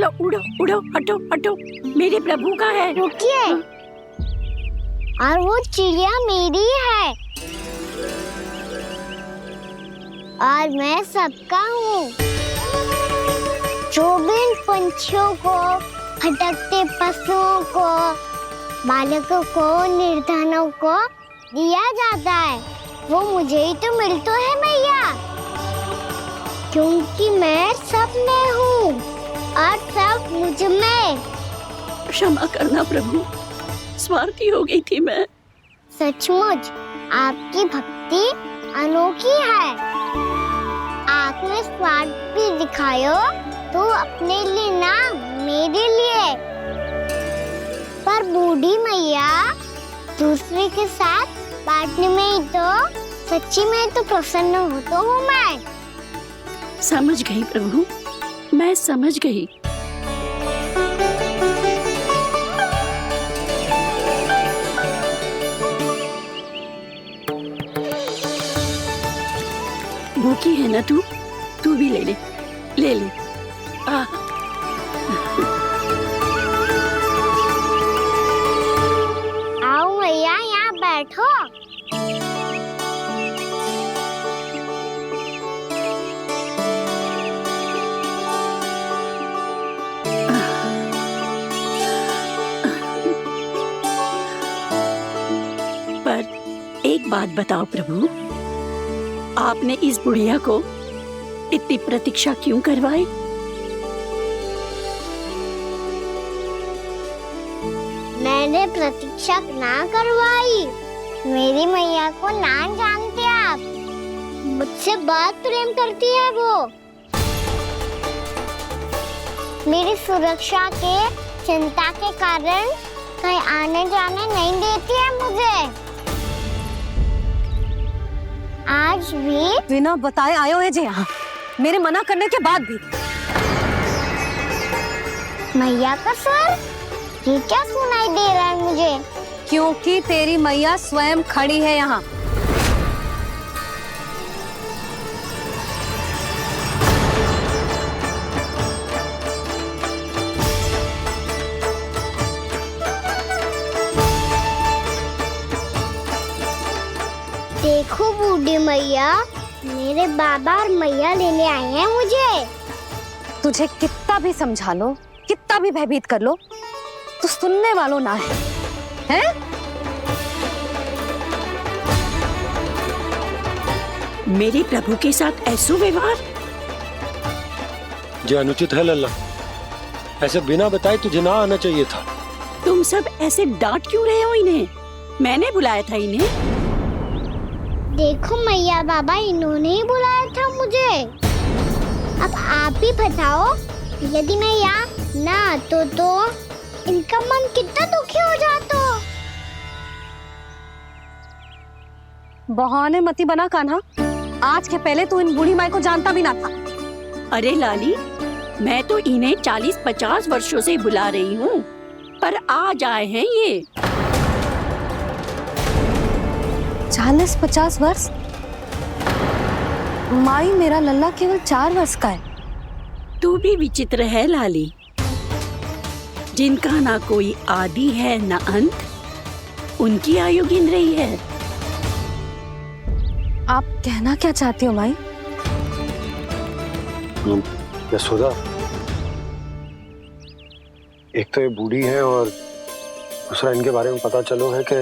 चलो उड़ो उड़ो, हटो हटो, मेरे प्रभु का है। रुकिए, और वो चिड़िया मेरी है और मैं सबका हूँ। जो भी इन पंछियों को, भटकते पशुओं को, बालकों को, निर्धनों को दिया जाता है, वो मुझे ही तो मिलता है मैया, क्योंकि मैं सब में हूँ और सब मुझ में। क्षमा करना प्रभु, स्वार्थी हो गई थी मैं। सचमुच आपकी भक्ति अनोखी है। आपने स्वार्थ भी दिखायो तो अपने लिए ना, मेरे लिए। पर बूढ़ी मैया, दूसरे के साथ बांटने में ही तो सच्ची में तो प्रसन्न होता हूँ मैं। समझ गई प्रभु, मैं समझ गई। भूखी है ना तू भी ले ले, ले ले। आओ मैया, यहाँ बैठो। पर एक बात बताओ प्रभु, आपने इस बुढ़िया को इतनी प्रतीक्षा क्यों करवाई? मैंने प्रतीक्षा ना करवाई। मेरी मैया को ना जानते आप, मुझसे बहुत प्रेम करती है वो। मेरी सुरक्षा के चिंता के कारण कहीं आने जाने नहीं देती है मुझे। आज भी बिना बताए आयो है जी यहाँ, मेरे मना करने के बाद भी। मैया का स्वर, ये क्या सुनाई दे रहा है मुझे? क्योंकि तेरी मैया स्वयं खड़ी है यहाँ। देखो बूढ़ी मैया, मेरे बाबा और मैया लेने आए हैं मुझे। तुझे कितना भी समझा लो, कितना भी भयभीत कर लो, तो सुनने वालों ना है, हैं? मेरे प्रभु के साथ ऐसा व्यवहार जो अनुचित है लल्ला। ऐसे बिना बताए तुझे ना आना चाहिए था। तुम सब ऐसे डांट क्यों रहे हो इन्हें? मैंने बुलाया था इन्हें। देखो मैया बाबा, इन्होंने ही बुलाया था मुझे। अब आप ही बताओ, यदि मैं यहाँ ना आतो तो इनका मन कितना दुखी हो जाता। बहाने मती बना कान्हा, आज के पहले तू इन बूढ़ी माई को जानता भी ना था। अरे लाली, मैं तो इन्हें 40-50 वर्षों से बुला रही हूँ, पर आज आए हैं ये। 40-50 वर्ष? माई, मेरा लल्ला केवल 4 वर्ष का है। तू भी विचित्र है लाली, जिनका ना कोई आदि है ना अंत, उनकी आयु गिन रही है। आप कहना क्या चाहती हो माई? यशोदा, एक तो ये बूढ़ी है और दूसरा इनके बारे में पता चलो है कि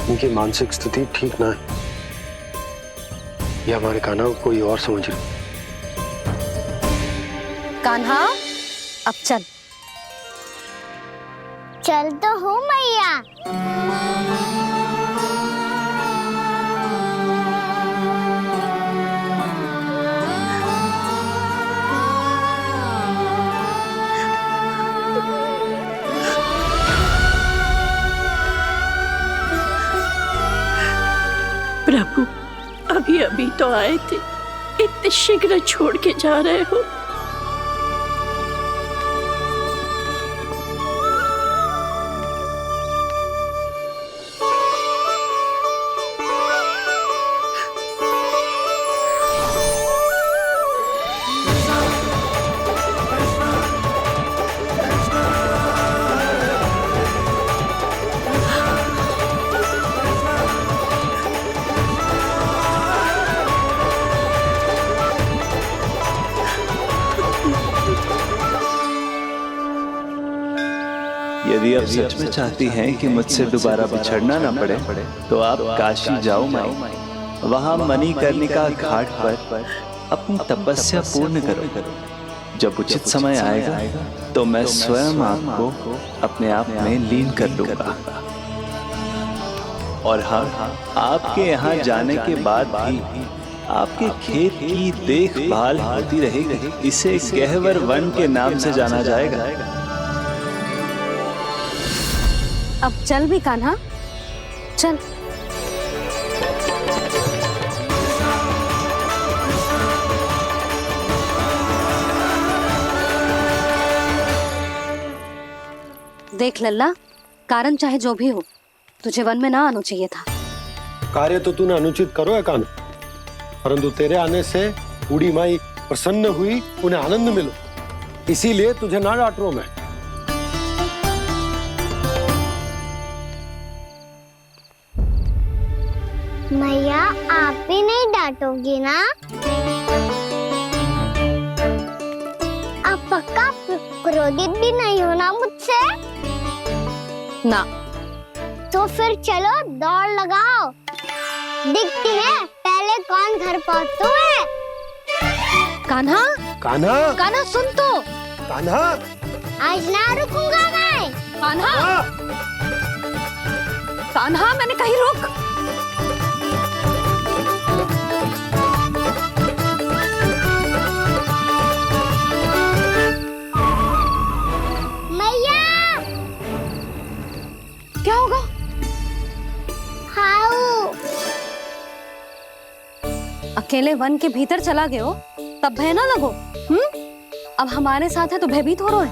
इनकी मानसिक स्थिति ठीक ना है। ये हमारे कान्हा को कोई और समझ रही। कान्हा, अब चल। चल तो हूँ मैया। प्रभु, अभी अभी तो आए थे, इतने शीघ्र छोड़ के जा रहे हो? यदि आप सच में चाहती हैं कि मुझसे दोबारा बिछड़ना ना पड़े तो आप काशी जाओ माई। वहां मणिकर्णिका घाट पर अपनी तपस्या पूर्ण करो। जब उचित समय आएगा तो मैं स्वयं आपको अपने आप में लीन कर लूंगा। और हाँ, आपके यहाँ जाने के बाद भी आपके खेत की देखभाल होती रहेगी। इसे गहवर वन के नाम से जाना जाएगा। अब चल भी कान्हा, चल। देख लल्ला, कारण चाहे जो भी हो, तुझे वन में ना आना चाहिए था। कार्य तो तूने अनुचित करो है कान्हा, परंतु तेरे आने से बूढ़ी माई प्रसन्न हुई, उन्हें आनंद मिलो, इसीलिए तुझे ना डांट रहा हूं मैं। मैया, आप भी नहीं डांटोगी ना? आप पक्का क्रोधित भी नहीं हो ना मुझसे? ना। तो फिर चलो दौड़ लगाओ, दिखती है पहले कौन घर पहुंचता है। कान्हा, कान्हा, कान्हा सुन तो। कान्हा, आज ना रुकूंगा मैं। कान्हा, कान्हा, मैंने कहीं रुक। मैया, क्या होगा? हाउ अकेले वन के भीतर चला गए हो तब भय ना लगो। अब हमारे साथ है तो भयभीत हो रहे हो।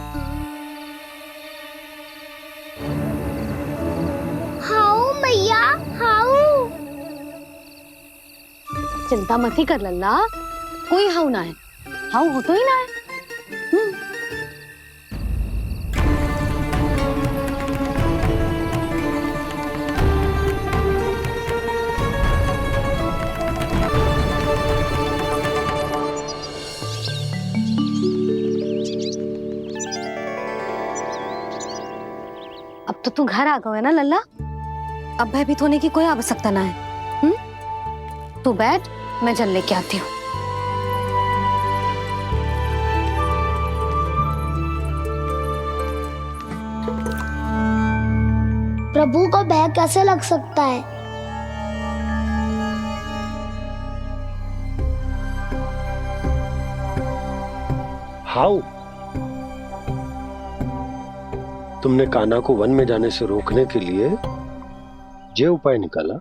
हाउ मैया, हाउ। चिंता मत ही कर लल्ला, कोई हाउ ना है। हाउ हो तो ही ना है। अब तो तू घर आ गया है ना लल्ला, अब भयभीत होने की कोई आवश्यकता ना है। तू बैठ, मैं जल लेके आती हूँ। प्रभु को भय कैसे लग सकता है? हाउ? तुमने कान्हा को वन में जाने से रोकने के लिए ये उपाय निकाला?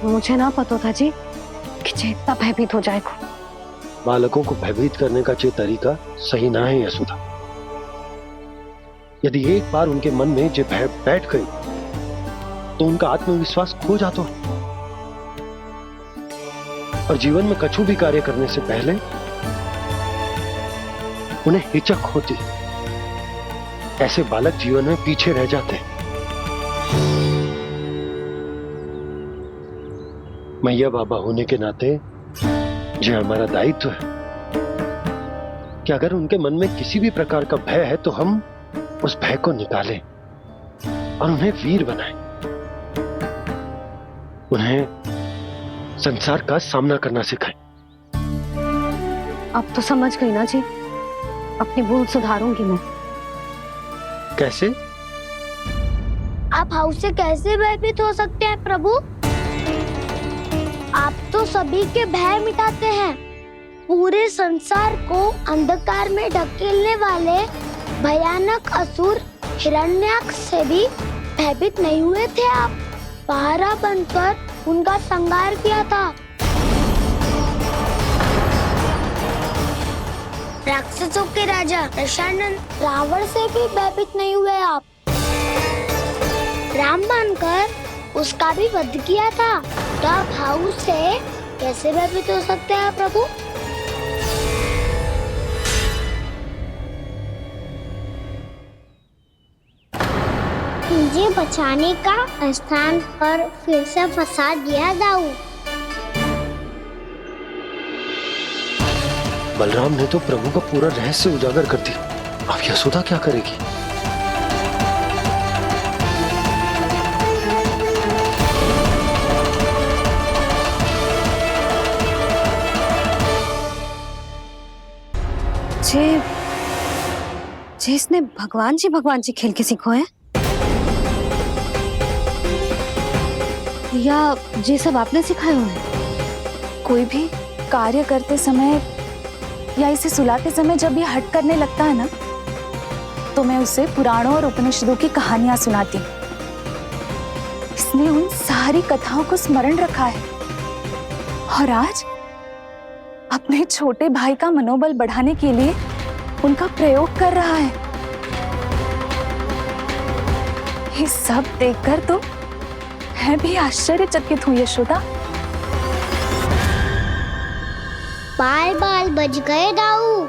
मुझे ना पता था जी कि इतना भयभीत हो जाएगा। बालकों को भयभीत करने का ये तरीका सही ना है यशोदा। यदि एक बार उनके मन में ये भय बैठ गई तो उनका आत्मविश्वास खो जाता है और जीवन में कछु भी कार्य करने से पहले उन्हें हिचक होती। ऐसे बालक जीवन में पीछे रह जाते हैं। मैया बाबा होने के नाते यह हमारा दायित्व है कि अगर उनके मन में किसी भी प्रकार का भय है तो हम उस भय को निकालें और उन्हें वीर बनाएं, उन्हें संसार का सामना करना सिखाएं। अब तो समझ गई ना जी, अपनी भूल सुधारूंगी मैं। कैसे? आप हाउ से कैसे भयभीत हो सकते हैं प्रभु? आप तो सभी के भय मिटाते हैं। पूरे संसार को अंधकार में ढकेलने वाले भयानक असुर हिरण्याक्ष से भी भयभीत नहीं हुए थे आप। पहरा बनकर उनका संहार किया था। राक्षसों के राजा दशानन रावण से भी भयभीत नहीं हुए आप। राम बनकर उसका भी वध किया था। तो आप हाउ से कैसे भयभीत हो सकते हैं प्रभु? मुझे बचाने का स्थान पर फिर से फंसा दिया दाऊ। बलराम ने तो प्रभु का पूरा रहस्य उजागर कर दिया। अब यशोदा क्या करेगी? इसने भगवान जी खेल के सीखो है, या ये सब आपने सिखाए हुए हैं? कोई भी कार्य करते समय या इसे सुलाते समय जब ये हट करने लगता है ना, तो मैं उसे पुराणों और उपनिषदों की कहानियां सुनाती हूँ। इसने उन सारी कथाओं को स्मरण रखा है और आज अपने छोटे भाई का मनोबल बढ़ाने के लिए उनका प्रयोग कर रहा है। ये सब देखकर तो मैं भी आश्चर्यचकित हूँ यशोदा। बाल बाल बज गए दाऊ।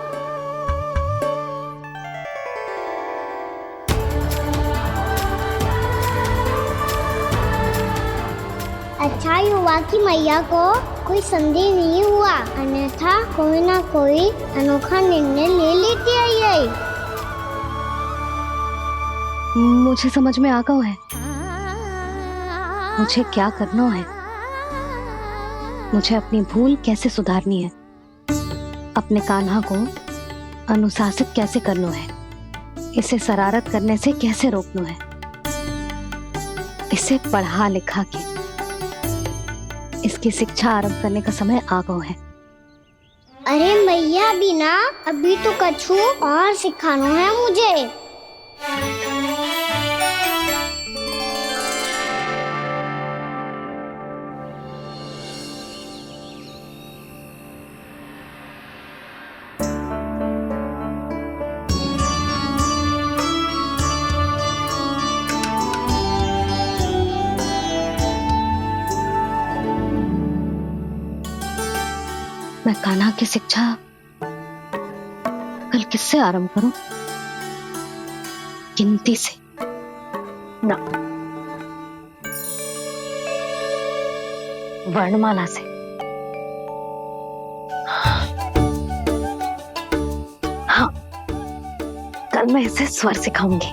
अच्छा हुआ कि मैया को कोई संदेह नहीं हुआ, अन्यथा कोई ना कोई अनोखा निर्णय ले लेती है ये। मुझे समझ में आ गया है मुझे क्या करना है। मुझे अपनी भूल कैसे सुधारनी है, अपने कान्हा को अनुशासित कैसे करना है, इसे शरारत करने से कैसे रोकना है, इसे पढ़ा लिखा के इसकी शिक्षा आरंभ करने का समय आ गया है। अरे मैया बिना अभी तो कछु और सिखाना है मुझे। मैं कान्हा की शिक्षा कल किससे आरंभ करूं? गिनती से ना, वर्णमाला से। हाँ, कल मैं इसे स्वर सिखाऊंगी।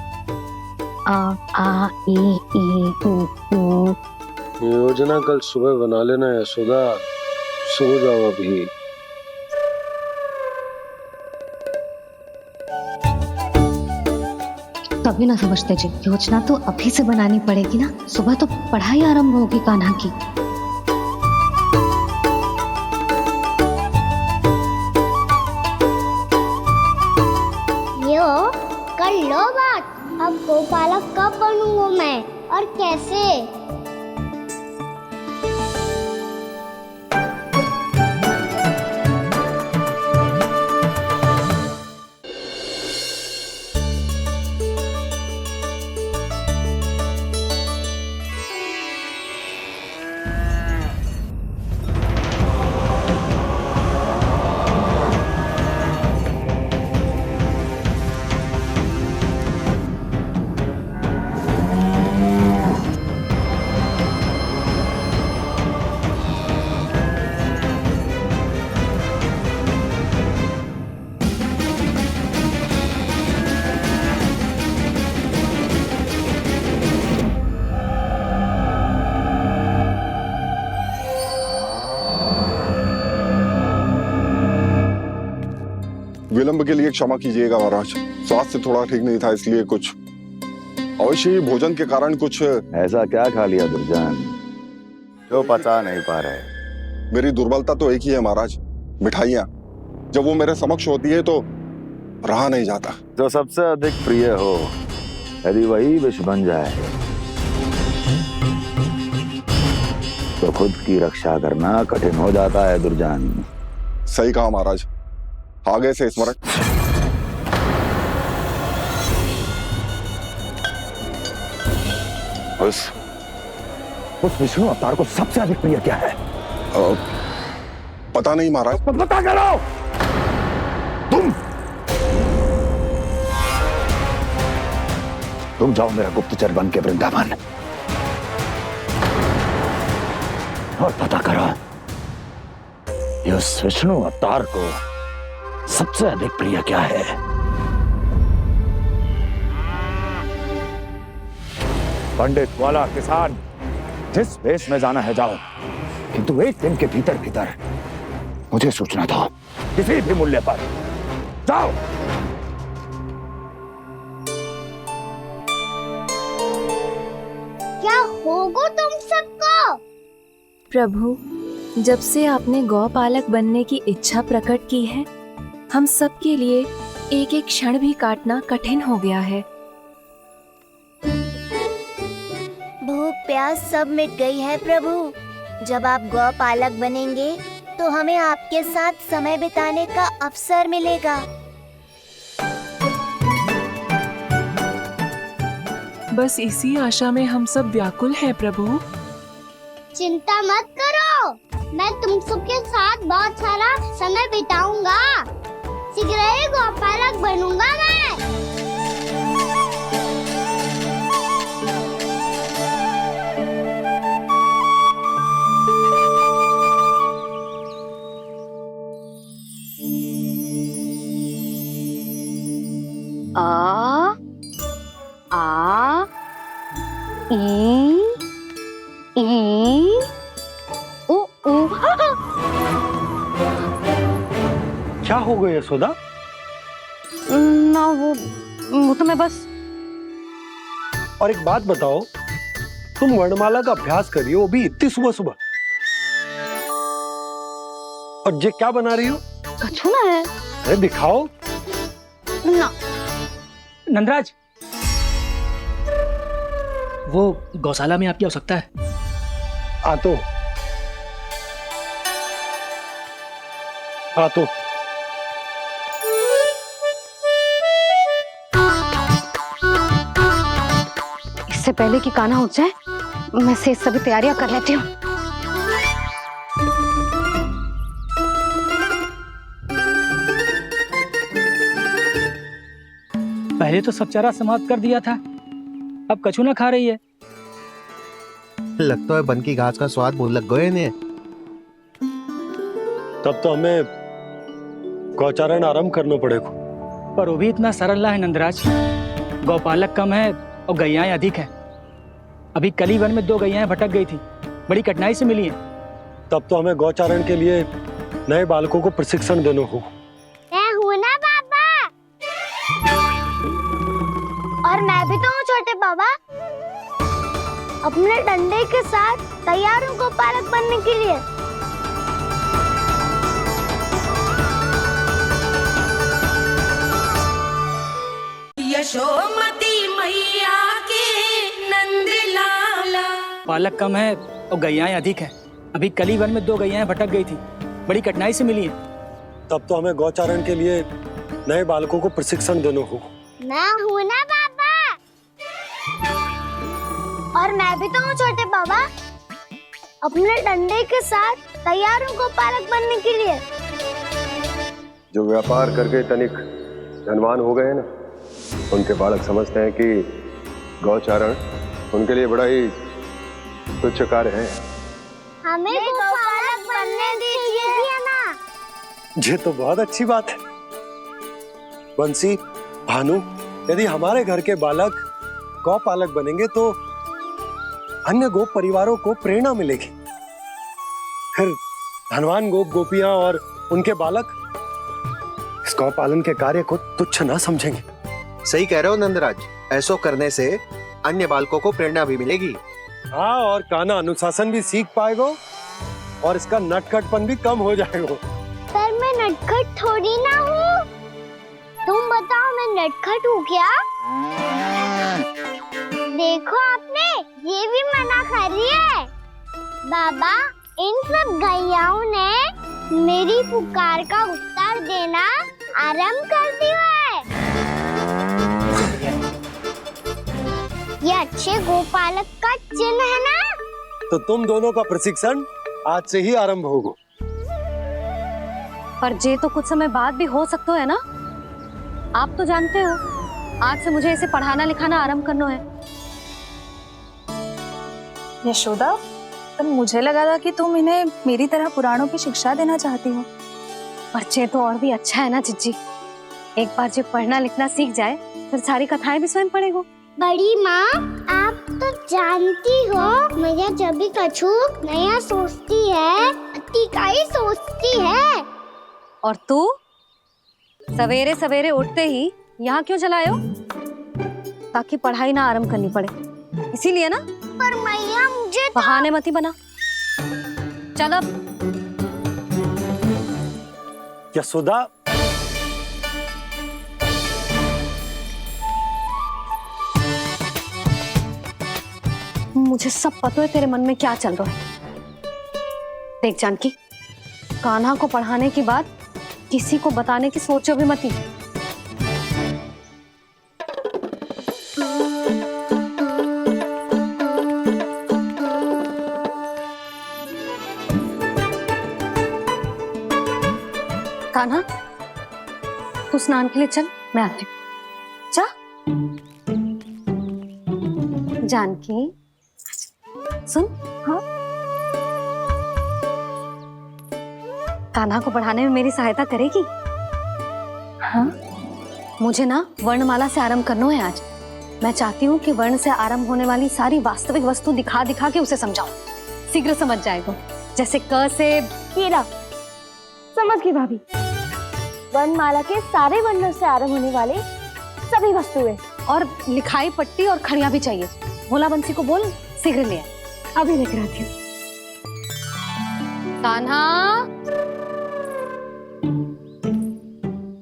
आ ई ऊ। योजना कल सुबह बना लेना यशोदा, सो जाओ अभी। तभी ना समझते जी, योजना तो अभी से बनानी पड़ेगी ना। सुबह तो पढ़ाई आरंभ होगी कान्हा की। यो कर लो बात। अब गोपालक कब बनूंगा मैं और कैसे? विलंब के लिए क्षमा कीजिएगा महाराज, स्वास्थ्य थोड़ा ठीक नहीं था इसलिए कुछ अवश्य ही भोजन के कारण कुछ। ऐसा क्या खा लिया दुर्जन जो पचा नहीं पा रहे? मेरी दुर्बलता तो एक ही है महाराज, मिठाइयाँ। जब वो मेरे समक्ष होती है तो रहा नहीं जाता। जो सबसे अधिक प्रिय हो, यदि वही विष बन जाए तो खुद की रक्षा करना कठिन हो जाता है दुर्जन। सही कहा महाराज, आगे से स्मरण। उस विष्णु अवतार को सबसे अधिक प्रिय क्या है? पता नहीं महाराज। पता करो। तुम जाओ मेरा गुप्तचर बन के वृंदावन और पता करो इस विष्णु अवतार को सबसे अधिक प्रिय क्या है। पंडित वाला किसान जिस वेश में जाना है जाओ, किंतु एक दिन के भीतर भीतर मुझे सूचना दो, किसी भी मूल्य पर जाओ। प्रभु, जब से आपने गौपालक बनने की इच्छा प्रकट की है, हम सब के लिए एक एक क्षण भी काटना कठिन हो गया है। भूख प्यास सब मिट गई है प्रभु। जब आप गौपालक बनेंगे तो हमें आपके साथ समय बिताने का अवसर मिलेगा। बस इसी आशा में हम सब व्याकुल हैं प्रभु। चिंता मत करो, मैं तुम सबके साथ बहुत सारा समय बिताऊंगा। शीघ्र ही गौपालक बनूंगा मैं। आ आ ई ओ ओ। क्या हो गया यशोदा? ना वो तो मैं बस। और एक बात बताओ, तुम वर्णमाला का अभ्यास कर रही हो, वो भी इतनी सुबह सुबह, और ये क्या बना रही हो? कछुआ है। अरे दिखाओ ना। नंदराज, वो गौशाला में आपकी आवश्यकता है। आ तो इससे पहले कि कान्हा उठ जाए, मैं से सभी तैयारियां कर लेती हूँ। पहले तो सब चारा समाप्त कर दिया था, अब कछू ना खा रही है। लगता है बन की घास का स्वाद भूल लग गए ने। तब तो हमें गौचारण आरंभ करना पड़ेगा। पर वो भी इतना सरल है नंदराज। गौपालक कम है और गैयाएं अधिक है। अभी कली वन में 2 गैयाएं भटक गई थी, बड़ी कठिनाई से मिली है। तब तो हमें गौचारण के लिए नए बालकों को प्रशिक्षण देना होगा। मैं हूँ ना बाबा, और मैं भी तो हूँ छोटे बाबा। अपने डंडे के साथ तैयार हूँ गौपालक बनने के लिए। यशोमती मैया के नंद लाला। पालक कम है और गैयाएं अधिक है। अभी कली वन में 2 गैयाएं भटक गई थी, बड़ी कठिनाई से मिली है। तब तो हमें गौचारण के लिए नए बालकों को प्रशिक्षण देना होगा। मैं हूँ ना बाबा, और मैं भी तो हूँ छोटे बाबा। अपने डंडे के साथ तैयार हूँ गौपालक बनने के लिए। जो व्यापार करके तनिक धनवान हो गए ना, उनके बालक समझते हैं कि गौचारण उनके लिए बड़ा ही तुच्छ कार्य है। हमें गौपालक बनने दीजिए ना। ये तो बहुत अच्छी बात है। बंसी, भानु, यदि हमारे घर के बालक गौपालक बनेंगे तो अन्य गोप परिवारों को प्रेरणा मिलेगी। फिर धनवान गोप गोपियां और उनके बालक इस गौपालन के कार्य को तुच्छ ना समझेंगे। सही कह रहे हो नंदराज, ऐसा करने से अन्य बालकों को प्रेरणा भी मिलेगी। हाँ, और कान्हा अनुशासन भी सीख पाएगा और इसका नटखटपन भी कम हो जाएगा। पर मैं नटखट थोड़ी ना हूँ। तुम बताओ, मैं नटखट हूँ क्या? देखो आपने ये भी मना कर रही है। बाबा, इन सब गैयाओं ने मेरी पुकार का उत्तर देना आरंभ कर दिया है। ये अच्छे गोपालक का चिन्ह है ना? तो तुम दोनों का प्रशिक्षण आज से ही आरंभ होगा। पर जे तो कुछ समय बाद भी हो सकता है ना। आप तो जानते हो, आज से मुझे इसे पढ़ाना लिखाना आरंभ करना है। यशोदा, पर मुझे लगा था कि तुम इन्हें मेरी तरह पुराणों की शिक्षा देना चाहती हो। पर जे तो और भी अच्छा है ना जिज्जी। एक बार जब पढ़ना लिखना सीख जाए, फिर सारी कथाएं भी स्वयं पढ़ेगा। बड़ी माँ, आप तो जानती हो मैया जब भी कछु नया सोचती है, अतिका ही सोचती है। और तू सवेरे सवेरे उठते ही यहाँ क्यों चलाए हो? ताकि पढ़ाई ना आरंभ करनी पड़े, इसीलिए ना। पर मैया मुझे बहाने मत ही बना। चल अब। यशोदा, मुझे सब पता है तेरे मन में क्या चल रहा है। देख जानकी, कान्हा को पढ़ाने के बाद किसी को बताने की सोचो भी मत ही। कान्हा, तू स्नान के लिए चल, मैं आती हूँ। जा। जानकी सुन। हाँ, कान्हा को पढ़ाने में मेरी सहायता करेगी? हाँ, मुझे ना वर्णमाला से आरंभ करना है आज। मैं चाहती हूँ कि वर्ण से आरंभ होने वाली सारी वास्तविक वस्तु दिखा दिखा के उसे समझाऊं। शीघ्र समझ जाएगा। जैसे क से कीड़ा। समझ गई भाभी। वर्णमाला के सारे वर्णों से आरंभ होने वाले सभी वस्तुएं और लिखाई पट्टी और खड़िया भी चाहिए। भोला बंसी को बोल शीघ्र ले आए। अभी लेकर आती हूँ। कान्हा,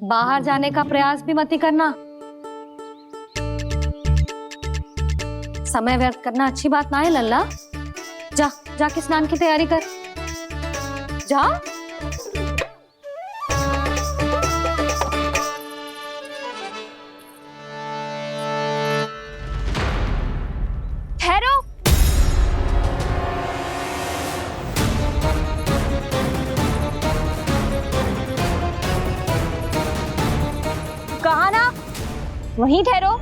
बाहर जाने का प्रयास भी मत ही करना। समय व्यर्थ करना अच्छी बात ना है लल्ला। जा, जाके स्नान की तैयारी कर। जा। ठहरो। कहा ना, वहीं ठहरो।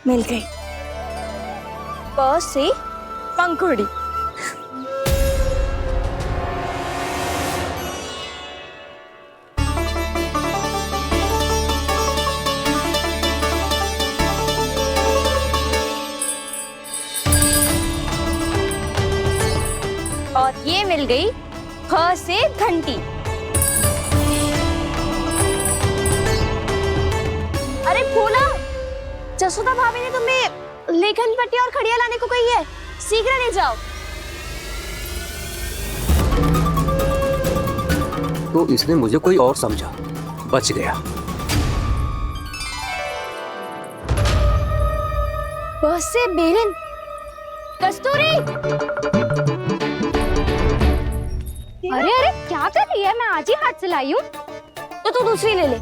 मिल गई। प से पंखुड़ी। और ये मिल गई ख से घंटी। अरे भोला, जसोदा भाभी ने तुम्हें लेखन पट्टी और खड़िया लाने को कही है, शीघ्र ले जाओ। तो इसने मुझे कोई और समझा, बच गया। बस से बेलन। कस्तूरी। अरे अरे क्या कर रही है? मैं आज ही हाथ से लाई हूँ। तो तू दूसरी ले ले।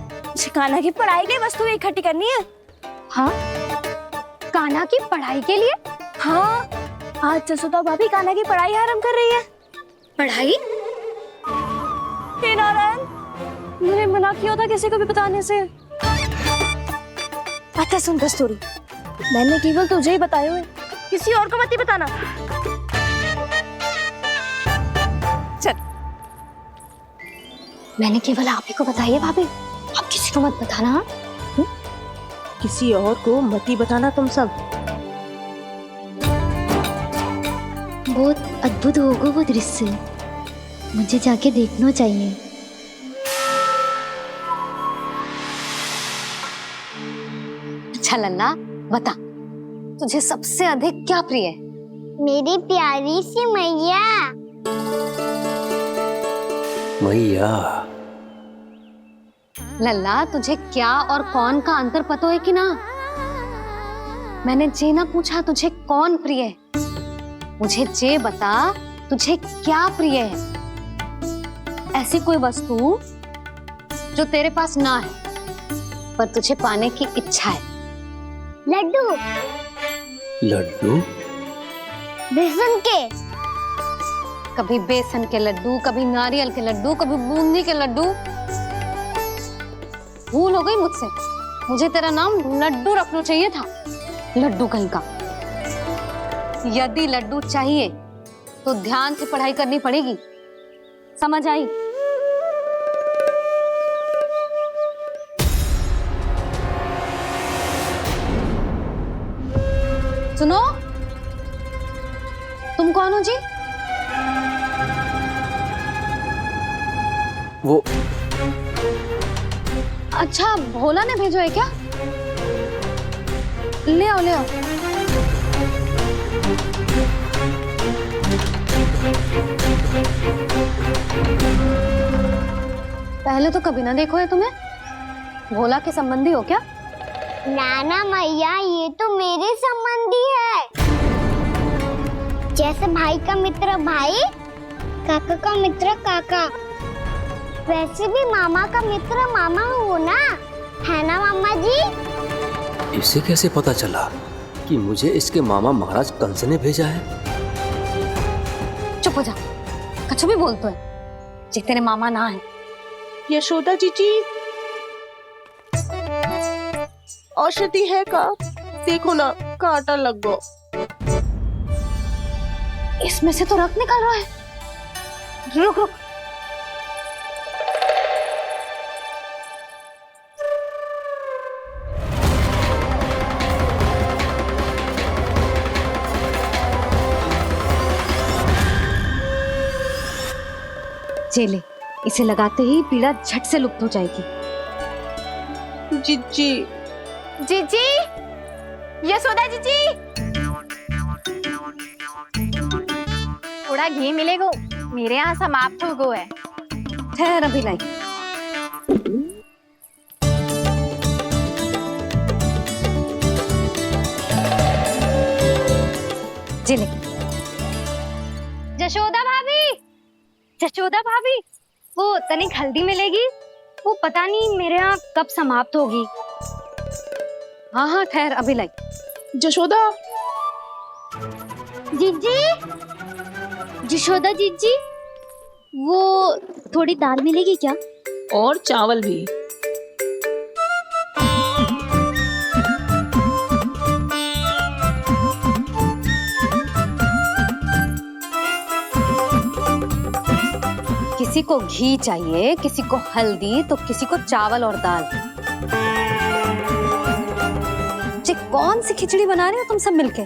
कान्हा की पढ़ाई के लिए वस्तु इकट्ठी करनी है। हाँ, कान्हा की पढ़ाई के लिए? हाँ, आज जसोदा भाभी कान्हा की पढ़ाई आरंभ कर रही है। पढ़ाई? हे नारायण, मैंने मना किया था किसी को भी बताने से। अच्छा सुन कस्तूरी, मैंने केवल तुझे ही बताए हुए, किसी और को मत ही बताना। चल। मैंने केवल आप ही को बताई है भाभी, आप किसी को मत बताना। किसी और को मत ही बताना तुम सब। बहुत अद्भुत होगा वो दृश्य, मुझे जाके देखना चाहिए। अच्छा लल्ला, बता तुझे सबसे अधिक क्या प्रिय है? मेरी प्यारी सी मैया। मैया। लल्ला, तुझे क्या और कौन का अंतर पता है कि ना? मैंने जे ना पूछा तुझे कौन प्रिय है, मुझे जे बता तुझे क्या प्रिय है। ऐसी कोई वस्तु जो तेरे पास ना है पर तुझे पाने की इच्छा है। लड्डू। लड्डू? बेसन के। कभी बेसन के लड्डू, कभी नारियल के लड्डू, कभी बूंदी के लड्डू। भूल हो गई मुझसे, मुझे तेरा नाम लड्डू रखना चाहिए था। लड्डू कहीं का। यदि लड्डू चाहिए तो ध्यान से पढ़ाई करनी पड़ेगी, समझ आई? सुनो, तुम कौन हो जी? वो अच्छा, भोला ने भेजो है क्या? ले आओ, ले आओ। पहले तो कभी ना देखो है तुम्हें। भोला के संबंधी हो क्या? नाना मैया, ये तो मेरे संबंधी है। जैसे भाई का मित्र भाई, काका का मित्र काका, वैसे भी मामा का मित्र मामा हो ना, है ना मामा जी? इसे कैसे पता चला कि मुझे इसके मामा महाराज कंस ने भेजा है? चुप हो जा, कछु भी बोलते है जे तेरे मामा ना है। यशोदा जीजी, औषधि है का? देखो ना, कांटा लग गो। इसमें से तो रक्त निकल रहा है। रुक रुक, चले, इसे लगाते ही पीड़ा झट से लुप्त हो जाएगी। जीजी, जीजी, यशोदा जीजी, थोड़ा घी मिलेगा? मेरे यहाँ समाप्त हो गया है। ठहर, अभी लाई। जिले, जशोदा भाभी, जशोदा भाभी, वो तनिक हल्दी मिलेगी? वो पता नहीं मेरे यहाँ कब समाप्त होगी। हाँ हाँ, ठहर, अभी लाई। जशोदा, जीजी, जशोदा जीजी, वो थोड़ी दाल मिलेगी क्या? और चावल भी। किसी को घी चाहिए, किसी को हल्दी, तो किसी को चावल और दाल। जी, कौन सी खिचड़ी बना रहे हो तुम सब मिलके?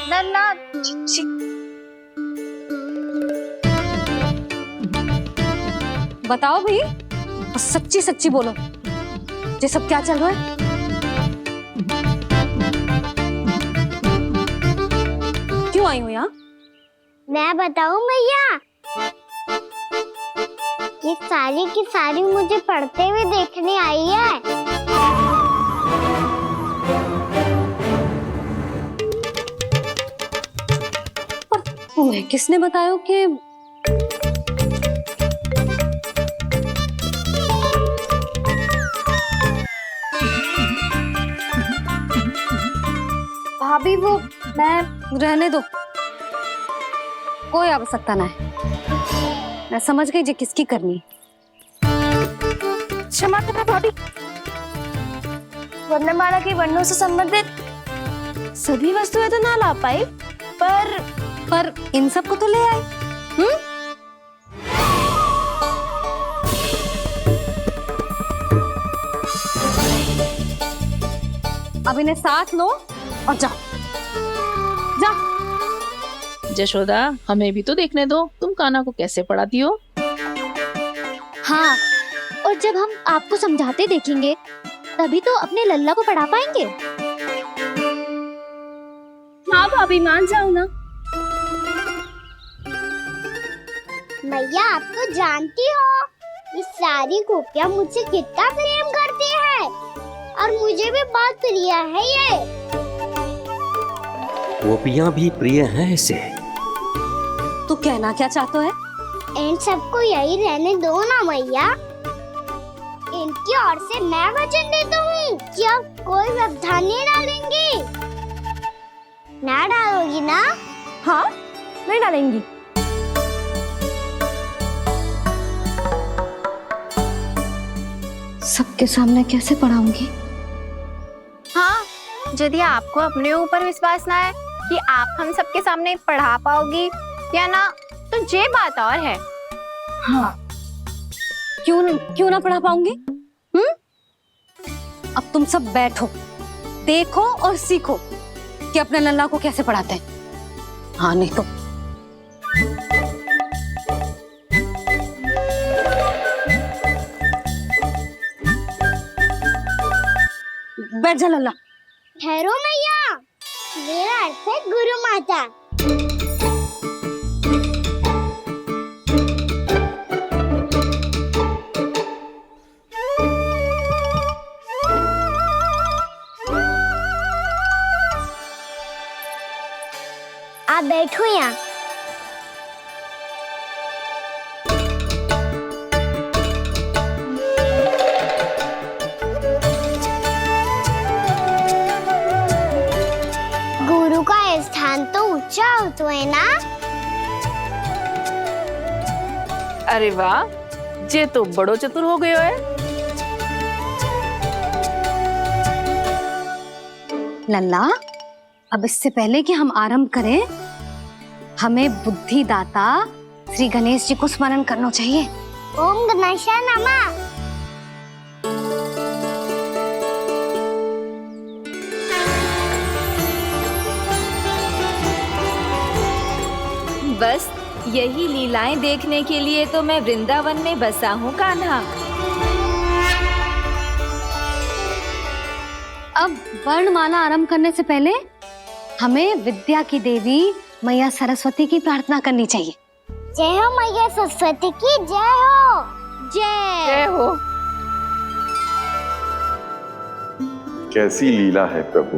नन्ना, बताओ भाई, सच्ची सच्ची बोलो, ये सब क्या चल रहा है? क्यों आई हो यहाँ? मैं बताऊं भैया, ये सारी की सारी मुझे पढ़ते हुए देखने आई है। पर तुम्हें किसने बताया कि भाभी? वो मैं रहने दो, कोई आवश्यकता ना है। मैं समझ गई जे किसकी करनी। क्षमा करना भाभी, वर्णमाला के वर्णों से संबंधित सभी वस्तुएं तो ना ला पाई, पर इन सब को तो ले आए। अब इन्हें साथ लो और जाओ, जा। जशोदा, हमें भी तो देखने दो, तुम कान्हा को कैसे पढ़ाती हो। हाँ, और जब हम आपको समझाते देखेंगे तभी तो अपने लल्ला को पढ़ा पाएंगे। हाँ भाभी, मान जाओ ना। मैया, आप तो जानती हो ये सारी गोपियां मुझसे कितना प्रेम करती है, और मुझे भी बहुत प्रिय है ये। गोपियां भी प्रिय हैं इसे। तू कहना क्या चाहता है? इन सबको यही रहने दो ना मैया। इनकी ओर से मैं वचन देता हूँ कि अब कोई व्यवधान नहीं डालेंगी। ना डालोगी ना? हाँ, नहीं डालेंगी। सबके सामने कैसे पढ़ाऊंगी? हाँ, यदि आपको अपने ऊपर विश्वास ना है कि आप हम सबके सामने पढ़ा पाओगी या ना, तो ये बात और है। हाँ, क्यों ना पढ़ा पाऊंगी? अब तुम सब बैठो, देखो और सीखो कि अपने लल्ला को कैसे पढ़ाते हैं। हाँ नहीं तो बैठ जा लल्ला। ठहरो मैया, मेरा अर्थ है गुरु माता। आप बैठो यहाँ। गुरु का स्थान तो ऊंचा होता है ना। अरे वाह, जे तो बड़ो चतुर हो गयो है। लल्ला, अब इससे पहले कि हम आरंभ करें, हमें बुद्धिदाता श्री गणेश जी को स्मरण करना चाहिए। ओम गणेशाय नमः। बस यही लीलाएं देखने के लिए तो मैं वृंदावन में बसा हूँ कान्हा। अब वर्णमाला आरंभ करने से पहले हमें विद्या की देवी मैया सरस्वती की प्रार्थना करनी चाहिए। जय हो मैया सरस्वती की जय हो। जय हो। कैसी लीला है प्रभु,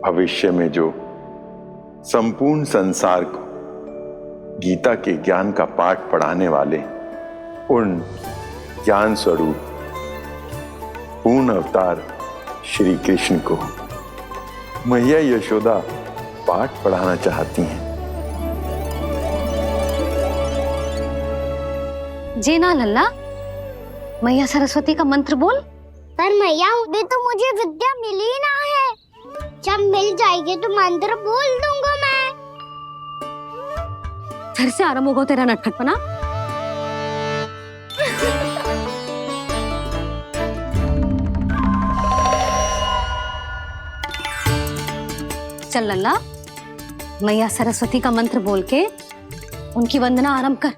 भविष्य में जो संपूर्ण संसार को गीता के ज्ञान का पाठ पढ़ाने वाले उन ज्ञान स्वरूप पूर्ण अवतार श्री कृष्ण को मैया यशोदा पाठ पढ़ाना चाहती हैं। जी ना लल्ला, मैया सरस्वती का मंत्र बोल। पर मैया अभी तो मुझे विद्या मिली ना है। जब मिल जाएगी तो मंत्र बोल दूंगा मैं। फिर से आरंभ होगा तेरा नटखटपना। चल लल्ला, मैया सरस्वती का मंत्र बोल के उनकी वंदना आरंभ कर।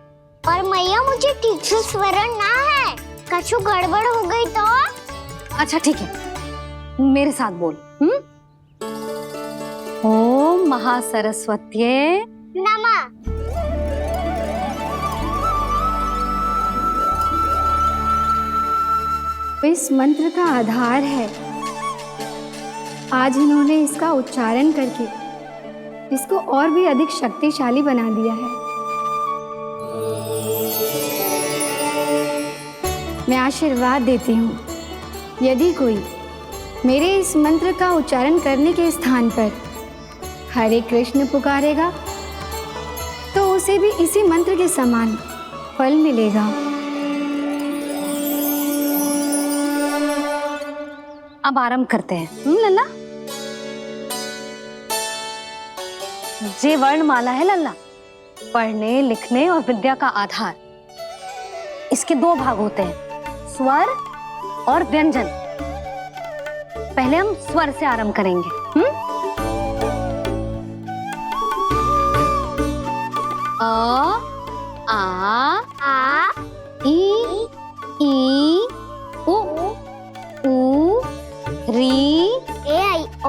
पर मैया मुझे ठीक से स्मरण ना है, कछु गड़बड़ हो गई तो? अच्छा ठीक है, मेरे साथ बोल। ओम महासरस्वत्ये नमः। इस मंत्र का आधार है। आज इन्होंने इसका उच्चारण करके इसको और भी अधिक शक्तिशाली बना दिया है। मैं आशीर्वाद देती हूँ, यदि कोई मेरे इस मंत्र का उच्चारण करने के स्थान पर हरे कृष्ण पुकारेगा तो उसे भी इसी मंत्र के समान फल मिलेगा। अब आरंभ करते हैं। लल्ला, जे वर्णमाला है लल्ला, पढ़ने लिखने और विद्या का आधार। इसके दो भाग होते हैं, स्वर और व्यंजन। पहले हम स्वर से आरंभ करेंगे। अ, आ, ई, उ, री, ए, आई, ओ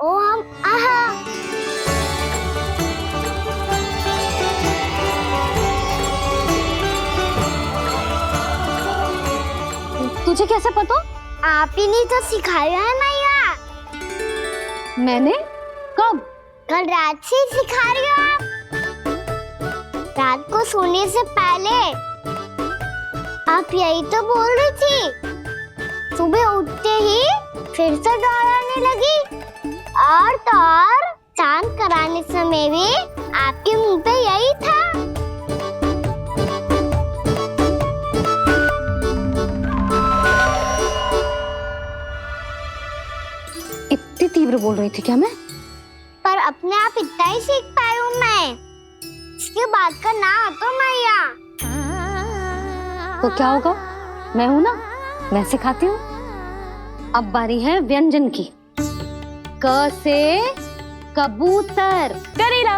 हम आहा। तुझे कैसे पता? आप ही नहीं तो सिखाया है मैया। मैंने? कब? कल रात से सिखा रही हो आप। रात को सोने से पहले आप यही तो बोल रही थी। सुबह उठते ही फिर से दोहराने लगी और तो और स्नान कराने समय भी आपके मुंह पे यही था। इतनी तीव्र बोल रही थी क्या मैं? पर अपने आप इतना ही सीख पाई हूँ मैं। इसके बाद का ना तो मैया। तो क्या होगा? मैं हूं ना, मैं सिखाती हूँ। अब बारी है व्यंजन की। क से कबूतर। करेला।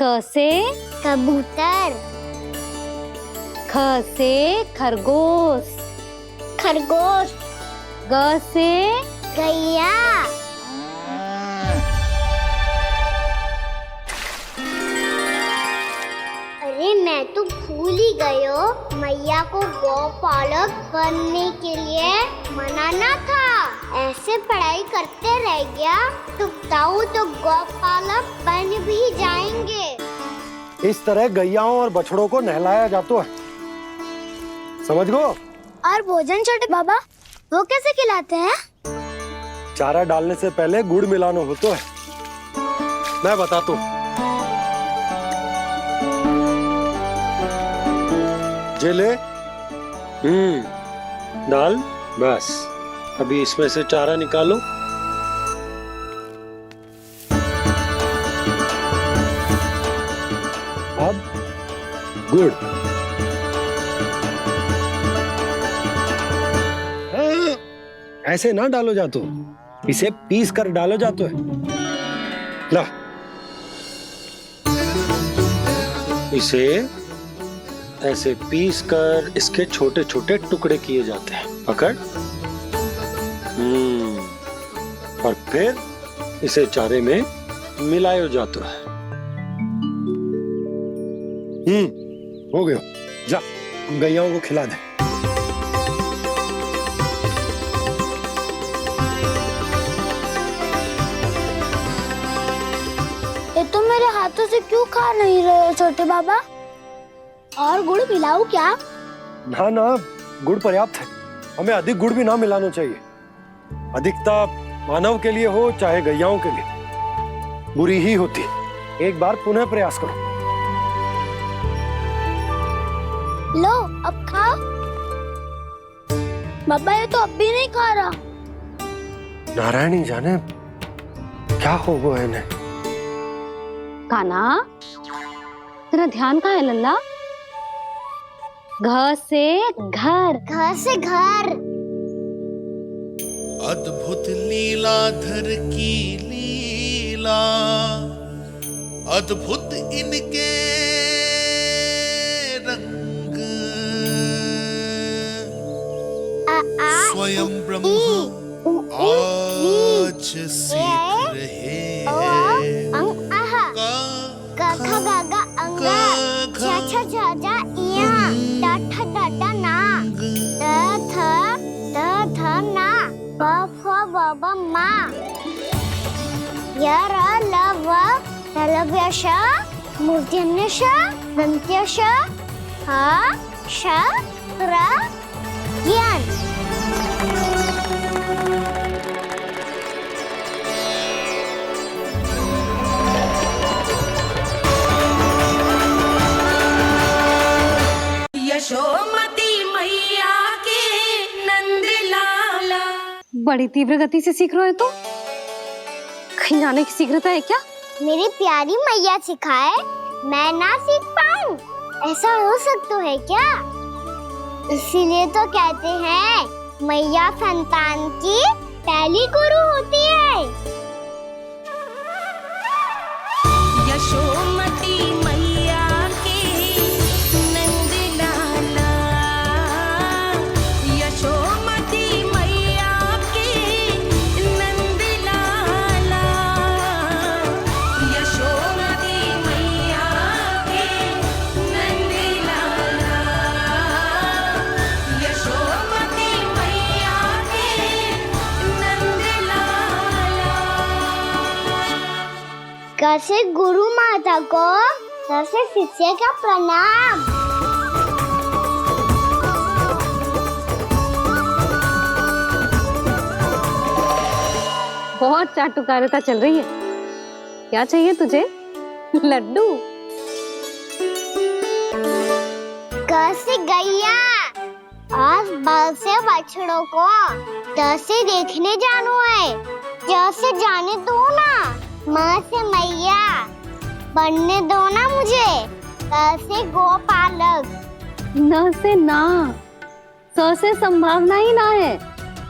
क से कबूतर। ख से खरगोश। खरगोश। ग से गैया। अरे मैं तो भूल ही गई हूँ, मैया को गौपालक बनने के लिए मनाना था। ऐसे पढ़ाई करते रह गया तो ताऊ तो गौपालक बन भी जाएंगे। इस तरह गैयाओं और बछड़ों को नहलाया जाता है, समझ गो। और भोजन छोटे बाबा वो कैसे खिलाते हैं? चारा डालने से पहले गुड़ मिलाना होता है, मैं बताता हूँ। जे ले, डाल, बस। अभी इसमें से चारा निकालो। अब गुड़। ऐसे ना डालो जातो, इसे पीस कर डालो जातो है। ला, इसे ऐसे पीस कर इसके छोटे छोटे टुकड़े किए जाते हैं। पकड़। और फिर इसे चारे में मिलाया जाता है। हो गया, जा गैयाओं को खिला दे। ये तो मेरे हाथों से क्यों खा नहीं रहे हो छोटे बाबा? और गुड़ मिलाऊं क्या? ना ना, गुड़ पर्याप्त है। हमें अधिक गुड़ भी ना मिलाना चाहिए। अधिकता मानव के लिए हो चाहे गैयाओं के लिए बुरी ही होती। एक बार पुनः प्रयास करो। लो अब खाओ। बाबा ये तो अब भी नहीं खा रहा। नारायणी जाने क्या हो गया है इन्हें। कान्हा, तेरा ध्यान कहाँ है लल्ला? घ से घर। घर से घर। अद्भुत लीलाधर की लीला, अद्भुत इनके रंग, स्वयं ब्रह्मा आज सीख रहे हैं। गा गा गा अंगा, छा छा छा जा इया, डा ठा डा डा ना, द थ ना, ब फ ब ब मा, य र ल व ललव्य श, मूर्धन्य श, दन्त्य श, ह श र ज्ञान। यशोमती मैया के नंद लाला। बड़ी तीव्र गति से सीख रहे हो तो कहीं जाने की शीघ्रता है क्या? मेरी प्यारी मैया सिखाए, मैं ना सीख पाऊं, ऐसा हो सकता है क्या? इसीलिए तो कहते हैं मैया संतान की पहली गुरु होती है। यशोमती मैया के नंद लाला, यशोमती मैया के नंद लाला, यशोमती मैया के नंद लाला, यशोमती मैया के नंद लाला। कैसे गुरु माता को, कैसे शिष्य का प्रणाम। बहुत चाटुकारिता चल रही है। क्या चाहिए तुझे? लड्डू? कैसे गैया आज बल से बछड़ों को कैसे देखने जानो है, जैसे जाने दो ना, माँ से मैया बनने दो ना मुझे। कैसे गोपालक न से ना, स से संभावना ही ना है।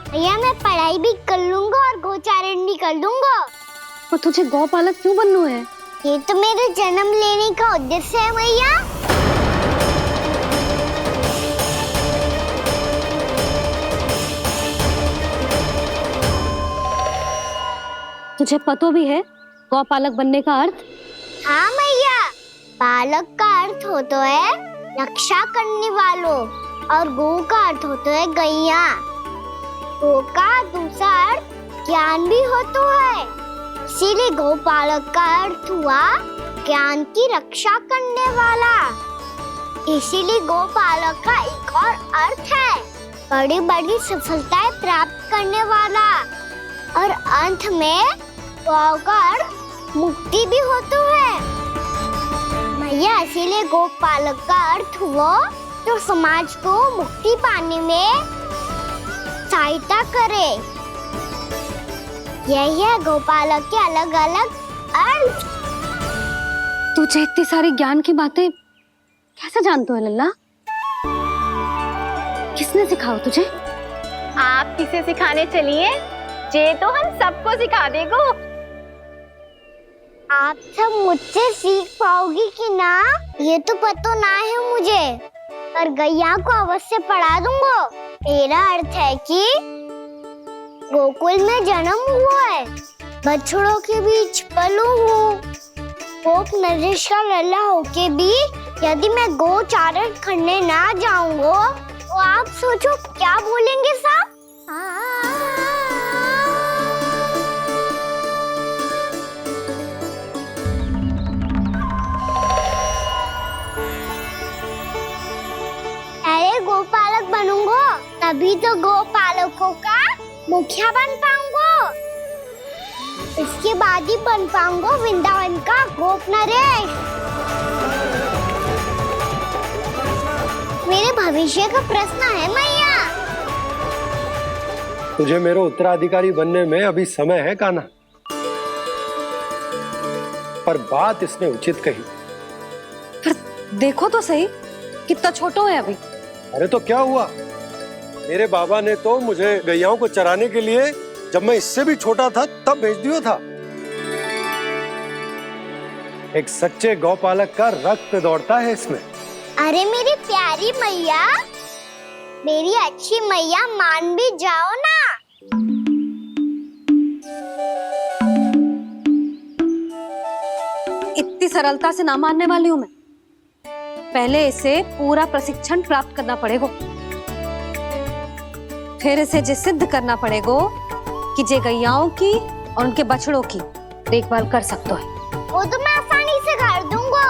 भैया मैं पढ़ाई भी कर लूंगा और गोचारण भी कर दूंगा। और तुझे गौपालक क्यों बनना है? ये तो मेरे जन्म लेने का उद्देश्य है भैया। तुझे पता भी है गौपालक बनने का अर्थ? हाँ भैया, पालक का अर्थ होता है रक्षा करने वालों और गौ का अर्थ होता है गैया। गौ का दूसरा अर्थ ज्ञान भी होता है, इसीलिए गौपालक का अर्थ हुआ ज्ञान की रक्षा करने वाला। इसीलिए गौपालक का एक और अर्थ है बड़ी बड़ी सफलताएं प्राप्त करने वाला, और अंत में गौ का अर्थ मुक्ति भी होता है भैया। इसीलिए गौपालक का अर्थ हुआ जो समाज को मुक्ति पाने में सहायता करे। यही है गौपालक के अलग अलग अर्थ। तुझे इतनी सारी ज्ञान की बातें कैसे जानते हो लल्ला? किसने सिखाओ तुझे? आप किसे सिखाने चलिए, जे तो हम सबको सिखा देगो। आप सब मुझसे सीख पाओगी कि ना ये तो पता ना है मुझे, पर गैया को अवश्य पढ़ा दूंगा। मेरा अर्थ है कि गोकुल में जन्म हुआ है, बछड़ों के बीच पलू हूँ, गोप नरेश का लल्ला होके भी यदि मैं गोचारण करने ना जाऊंगा तो आप सोचो क्या बोलेंगे साहब? अरे गोपालक बनूंगा तभी तो गोपालकों का मुखिया बन पाऊंगा। इसके बाद ही बन पाऊंगा वृंदावन का गोप नरेश। मेरे भविष्य का प्रश्न है मैया। तुझे मेरा उत्तराधिकारी बनने में अभी समय है कान्हा, पर बात इसने उचित कही। पर देखो तो सही कितना छोटो है अभी। अरे तो क्या हुआ, मेरे बाबा ने तो मुझे गैयाओं को चराने के लिए जब मैं इससे भी छोटा था तब भेज दिया था। एक सच्चे गौपालक का रक्त दौड़ता है इसमें। अरे मेरी प्यारी मैया, मेरी अच्छी मैया, मान भी जाओ ना। इतनी सरलता से ना मानने वाली हूँ मैं। पहले इसे पूरा प्रशिक्षण प्राप्त करना पड़ेगा, फिर इसे जे सिद्ध करना पड़ेगा कि जे गैयाओं की और उनके बछड़ों की देखभाल कर सकते है। वो तो मैं आसानी से कर दूंगा।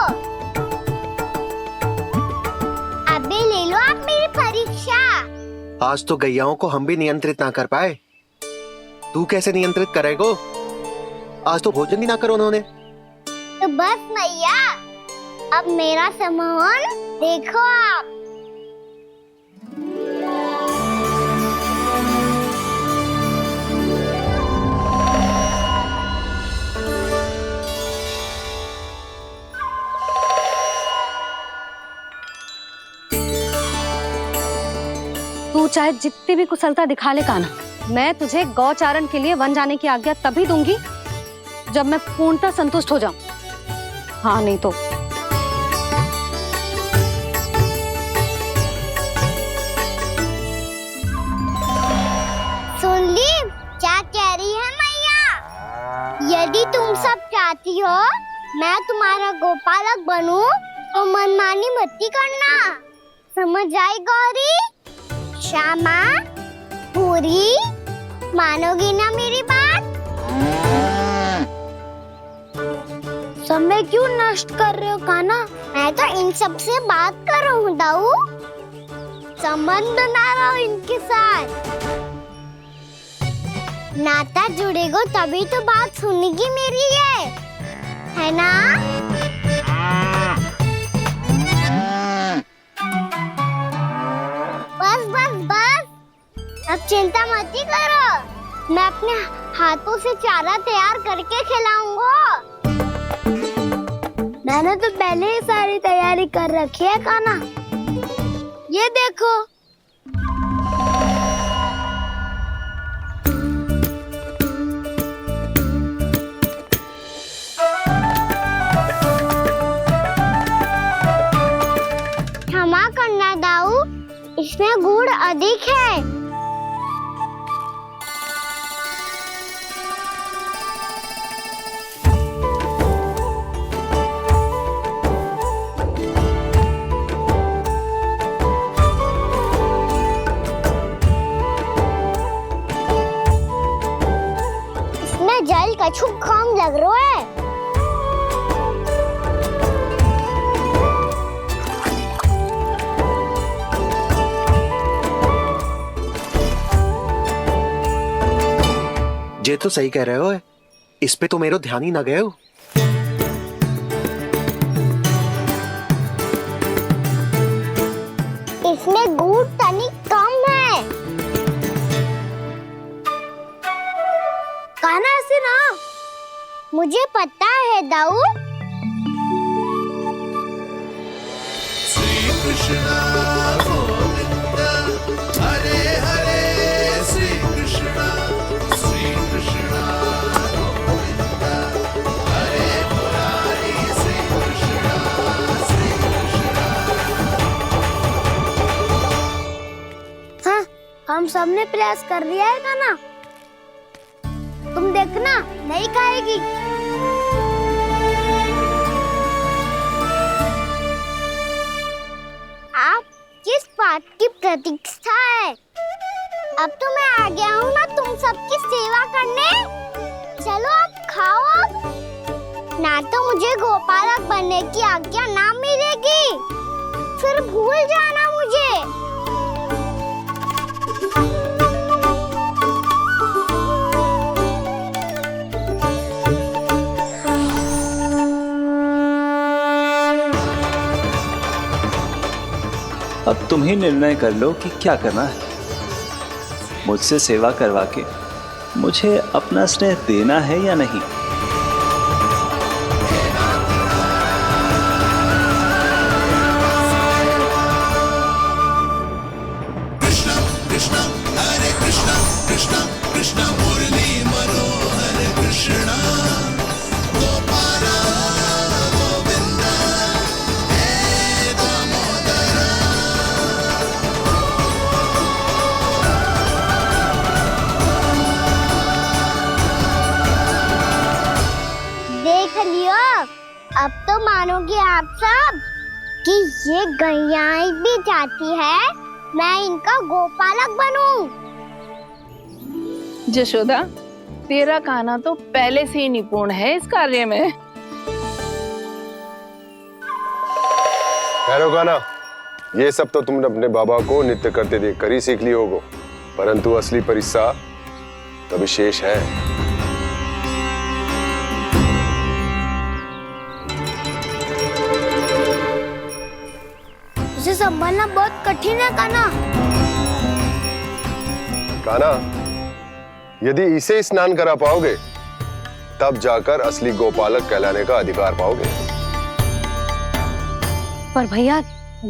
अबे ले लो आप मेरी परीक्षा। आज तो गैयाओं को हम भी नियंत्रित ना कर पाए, तू कैसे नियंत्रित करेगो? आज तो भोजन ही ना करो उन्होंने। तो बस मैया, अब मेरा सम्मान देखो आप। तू चाहे जितनी भी कुशलता दिखा ले कान्हा, मैं तुझे गौचारण के लिए वन जाने की आज्ञा तभी दूंगी जब मैं पूर्णतः संतुष्ट हो जाऊं। हाँ नहीं तो सुन ली क्या कह रही है मैया? यदि तुम सब चाहती हो मैं तुम्हारा गोपालक बनूं तो मनमानी मत करना, समझ आई गौरी? श्यामा, पूरी, मानोगी ना मेरी बात? समय क्यों नष्ट कर रहे हो कान्हा? मैं तो इन सब से बात कर रहा हूँ दाऊ, संबंध बना रहा हूँ इनके साथ। नाता जुड़ेगा तभी तो बात सुनेगी मेरी, है ना? बस बस बस, अब चिंता मत ही करो, मैं अपने हाथों से चारा तैयार करके खिलाऊंगा। मैंने तो पहले ही सारी तैयारी कर रखी है कान्हा। ये देखो। क्षमा करना दाऊ, इसमें गुड़ अधिक है। इसमें जल कछु कम लग रहा है। ये तो सही कह रहे हो, इस पे तो मेरो ध्यान ही ना गए हो। इसमें गुड़ तनिक कम है। कहना से ना, मुझे पता है दाऊ। श्री कृष्ण गोविंद हरे हरे, श्री कृष्ण गोविंद हरे मुरारी, श्री कृष्ण हाँ, हम सबने प्रयास कर लिया है का ना? तुम देखना, नहीं खाएगी। आप किस बात की प्रतीक्षा है? अब तो मैं आ गया हूँ ना तुम सबकी सेवा करने। चलो अब खाओ अब। ना तो मुझे गोपालक बनने की आज्ञा ना मिलेगी, फिर भूल जाना मुझे। अब तुम ही निर्णय कर लो कि क्या करना है। मुझसे सेवा करवा के मुझे अपना स्नेह देना है या नहीं। कृष्ण कृष्ण हरे कृष्ण, कृष्ण कृष्ण मुरली मनोहर कृष्ण गोपाल गोविंद हे दामोदर। देख लियो, अब तो मानोगे आप सब कि ये गैयाएं भी चाहती है मैं इनका गोपालक बनूं। जशोदा, तेरा कान्हा तो पहले से ही निपुण है इस कार्य में। खैर होगा ना, ये सब तो तुमने अपने बाबा को नृत्य करते देख कर ही सीख ली होगो, परंतु असली परिस्सा तो विशेष है। इसे संभालना बहुत कठिन है कान्हा। कान्हा, यदि इसे स्नान करा पाओगे तब जाकर असली गोपालक कहलाने का अधिकार पाओगे। पर भैया,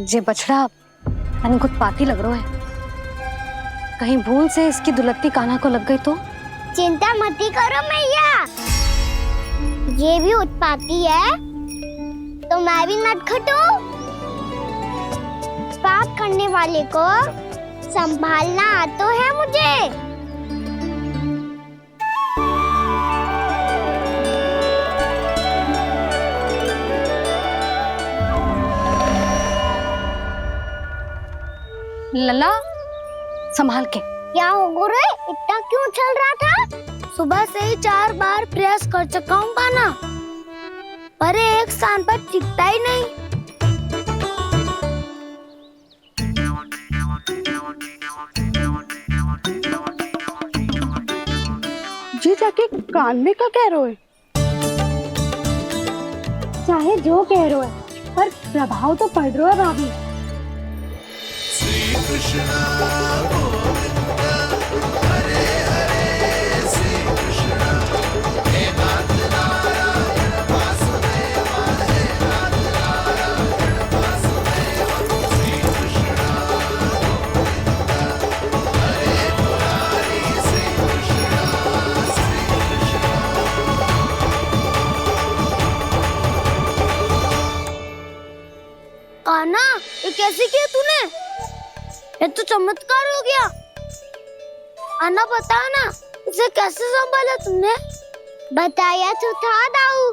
ये बछड़ा अनकुत पाती लग रहा है। कहीं भूल से इसकी दुलत्ती कान्हा को लग गई तो? चिंता मत करो मैया, ये भी उत्पाती है तो मैं भी नटखट हूँ। पाप करने वाले को संभालना आता है मुझे। लला, संभाल के। क्या हो गुरु, इतना क्यों चल रहा था? सुबह से ही 4 बार प्रयास कर चुका हूँ कान्हा, पर एक स्थान पर टिकता ही नहीं। जी जाके कान में का कह रहे हो? चाहे जो कह रहे हो, पर प्रभाव तो पड़ रहा है भाभी। श्री कृष्ण गोविंद हरे हरे, श्री कृष्ण हे नाथ नारायण वासुदेव, हे नाथ नारायण वासुदेव, श्री कृष्ण ये कैसे किया तूने? ये तो चमत्कार हो गया। आना बताओ ना, इसे कैसे संभाला तुमने? बताया तो था दाऊ।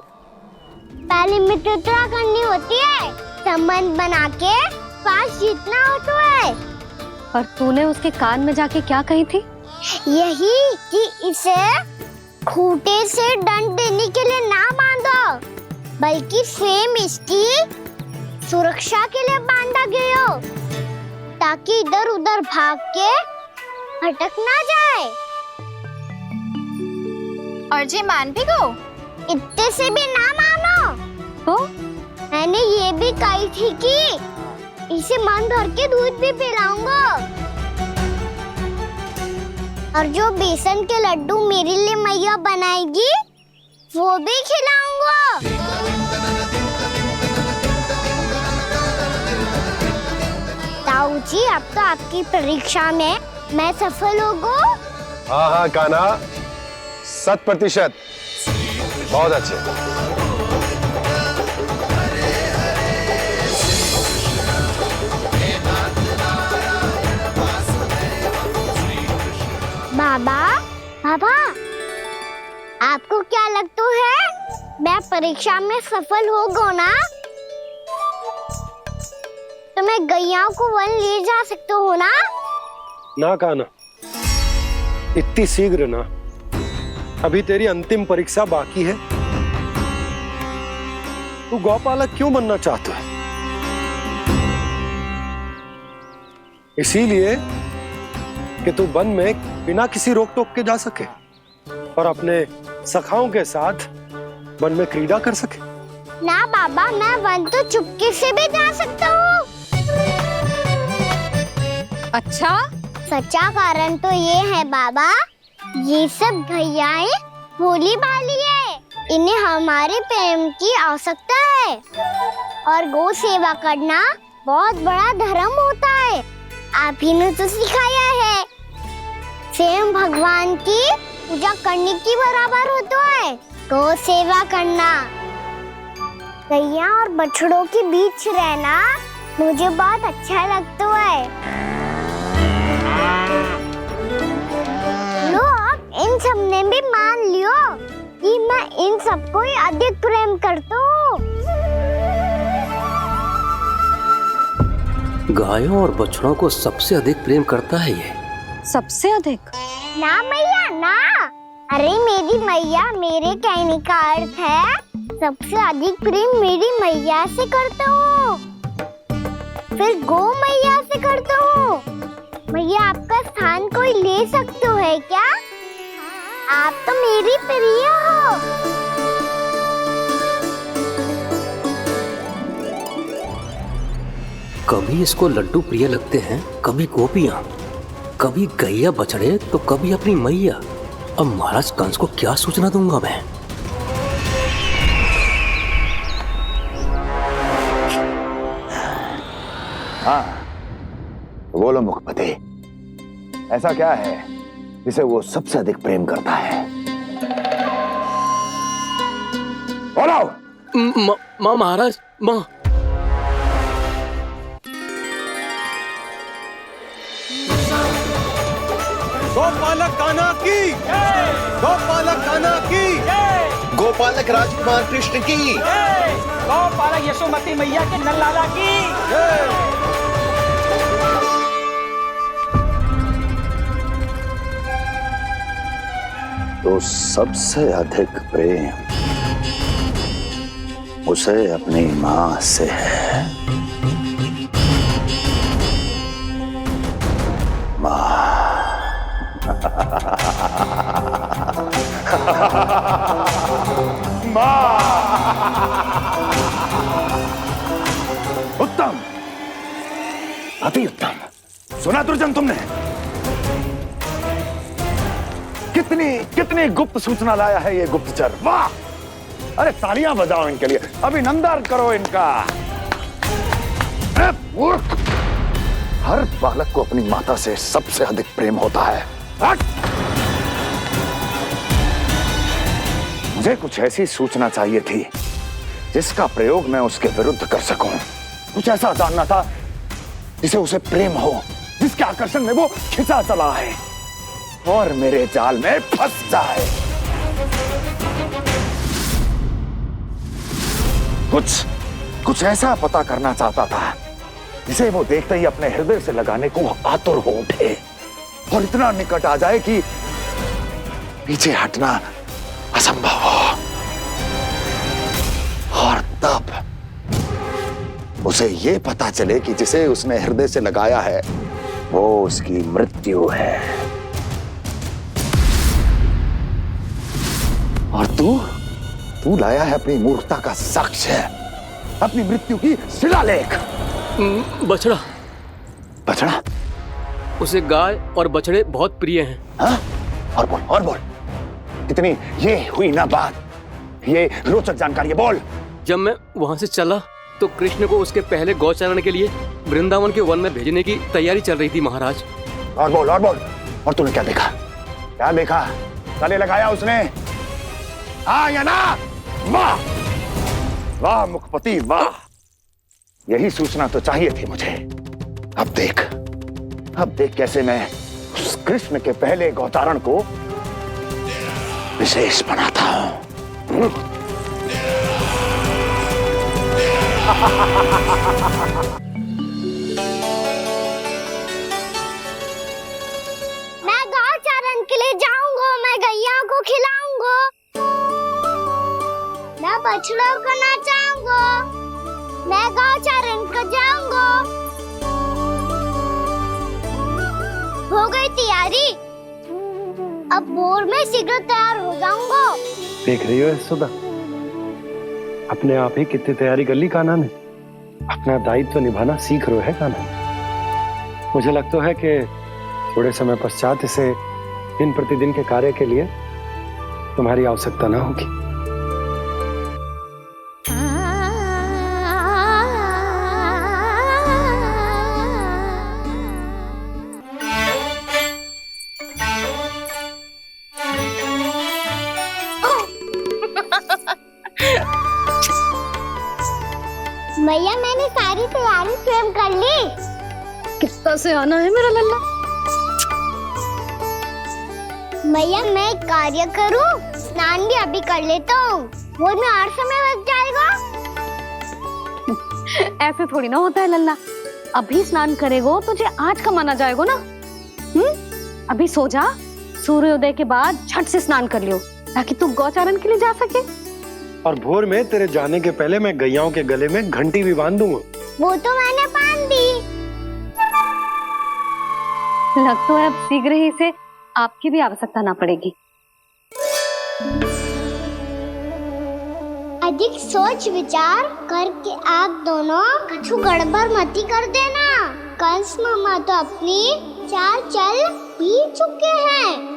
पहले मित्रता करनी होती है, संबंध बना के पास जीतना होता है। पर तूने उसके कान में जाके क्या कही थी? यही कि इसे खूंटे से दंड देने के लिए ना बांधो, बल्कि स्वयं इसकी सुरक्षा के लिए बांधा गया हो, ताकि इधर उधर भाग के भटक ना जाए। और जी मान भी गो? इतने से भी ना मानो। तो मैंने ये भी कही थी कि इसे मन भर के दूध भी पिलाऊंगा, और जो बेसन के लड्डू मेरे लिए मैया बनाएगी वो भी खिलाऊंगा। ताऊ जी, अब तो आपकी परीक्षा में मैं सफल होगा। हाँ हाँ कान्हा, 100%। बहुत अच्छे। बाबा, बाबा, आपको क्या लगता है मैं परीक्षा में सफल होगा ना? तो मैं गैया को वन ले जा सकता हूँ ना? ना कान्हा, इतनी शीघ्र ना। अभी तेरी अंतिम परीक्षा बाकी है। तू गौपालक क्यों बनना चाहता है? इसीलिए कि तू वन में बिना किसी रोक टोक के जा सके और अपने सखाओं के साथ वन में क्रीड़ा कर सके। ना बाबा, मैं वन तो चुपके से भी जा सकता हूँ। अच्छा? सच्चा कारण तो ये है बाबा, ये सब भैयाएं भोली भाली है, इन्हें हमारे प्रेम की आवश्यकता है, और गौ सेवा करना बहुत बड़ा धर्म होता है। आप ही ने तो सिखाया है, स्वयं भगवान की पूजा करने की बराबर होता है गौ सेवा करना। गैया और बछड़ों के बीच रहना मुझे बहुत अच्छा लगता है। लो, अब इन सब ने भी मान लियो कि मैं इन सबको ही अधिक प्रेम करता हूँ। गायों और बछड़ों को सबसे अधिक प्रेम करता है ये। सबसे अधिक? ना मैया ना, अरे मेरी मैया, मेरे कहने का अर्थ है सबसे अधिक प्रेम मेरी मैया से करता हूँ, फिर गौ मैया से करता हूँ। मैया, आपका स्थान कोई ले सकते है क्या? आप तो मेरी प्रिय हो। कभी इसको लड्डू प्रिय लगते हैं, कभी गोपियां, कभी गैया बछड़े, तो कभी अपनी मैया। अब महाराज कंस को क्या सूचना दूंगा मैं? हाँ, बोलो मुखपति, ऐसा क्या है जिसे वो सबसे अधिक प्रेम करता है? बोलो। माँ महाराज, माँ। गोपालक कान्हा की, गोपालक कान्हा की, गोपालक राजकुमार कृष्ण की, गौपालक यशोमती मैया के नललाला की। तो सबसे अधिक प्रेम उसे अपनी माँ से है। माँ। उत्तम, अति उत्तम। सुना दुर्जन तुमने? कितनी गुप्त सूचना लाया है ये गुप्तचर। वाह! अरे तालियां बजाओ इनके लिए, अभिनंदन करो इनका। मूर्ख! हर बालक को अपनी माता से सबसे अधिक प्रेम होता है। मुझे कुछ ऐसी सूचना चाहिए थी जिसका प्रयोग मैं उसके विरुद्ध कर सकूं। कुछ ऐसा जानना था जिसे उसे प्रेम हो, जिसके आकर्षण में वो खिंचा चला है और मेरे जाल में फंस जाए। कुछ ऐसा पता करना चाहता था जिसे वो देखते ही अपने हृदय से लगाने को आतुर हो उठे और इतना निकट आ जाए कि पीछे हटना असंभव हो। और तब उसे ये पता चले कि जिसे उसने हृदय से लगाया है वो उसकी मृत्यु है। और तू लाया है अपनी मूर्खता का साक्ष्य, अपनी मृत्यु की शिलालेख। बछड़ा। बछड़ा? उसे गाय और बछड़े बहुत प्रिय हैं। हाँ? और बोल। कितनी ये हुई ना बात, ये रोचक जानकारी बोल। जब मैं वहां से चला तो कृष्ण को उसके पहले गौचारण के लिए वृंदावन के वन में भेजने की तैयारी चल रही थी महाराज। और बोल। और तूने क्या देखा? गले लगाया उसने? हाँ या ना? वाह मुखपति वाह, यही सूचना तो चाहिए थी मुझे। अब देख कैसे मैं उस कृष्ण के पहले गौचारण को विशेष बनाता हूं। मैं गौचारण के लिए जाऊंगा, मैं गैया को खिलाऊंगा, मैं बछड़ों को नचाऊंगा, मैं गौचारण को जाऊंगा। हो गई तैयारी, अब भोर में शीघ्र तैयार हो जाऊंगा। देख रही हो यशोदा, अपने आप ही कितनी तैयारी कर ली कान्हा ने। अपना दायित्व निभाना सीख रहे है कान्हा। मुझे लगता है कि थोड़े समय पश्चात इसे दिन प्रतिदिन के कार्य के लिए तुम्हारी आवश्यकता ना होगी। भैया मैंने सारी तैयारी स्वयं कर ली। कितना से आना है मेरा लल्ला? भैया मैं एक कार्य करूं, स्नान भी अभी कर लेता हूँ, वो में और समय लग जाएगा। ऐसे थोड़ी ना होता है लल्ला, अभी स्नान करेगो तुझे आज कमाना जाएगो ना। अभी सो जा, सूर्योदय के बाद झट से स्नान कर लियो ताकि तू गौचारण के लिए जा सके। और भोर में तेरे जाने के पहले मैं गैयाओं के गले में घंटी भी बांध दूंगा। वो तो मैंने बांध दी। लग तो है अब शीघ्र ही से आपकी भी आवश्यकता ना पड़ेगी। अधिक सोच विचार करके आप दोनों कछु गड़बड़ मती कर देना। कंस मामा तो अपनी चाल चल भी चुके हैं।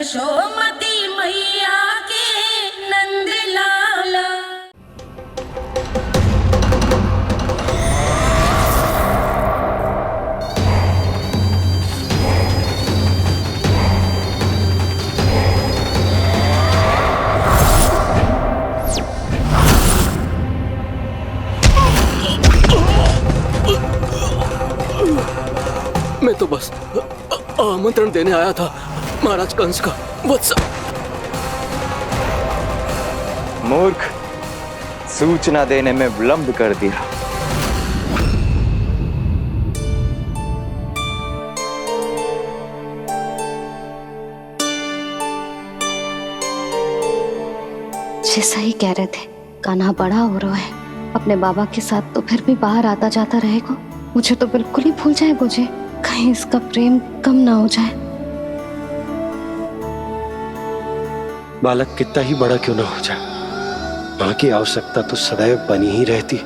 यशोमती मैया के नंद लाला। मैं तो बस आमंत्रण देने आया था महाराज कंस का। वत्स मूर्ख, सूचना देने में विलंब कर दिया। जी सही कह रहे थे, कान्हा बड़ा हो रहा है, अपने बाबा के साथ तो फिर भी बाहर आता जाता रहेगा। मुझे तो बिल्कुल ही भूल जाए मुझे, कहीं इसका प्रेम कम ना हो जाए। बालक कितना ही बड़ा क्यों ना हो जाए, माँ की आवश्यकता तो सदैव बनी ही रहती,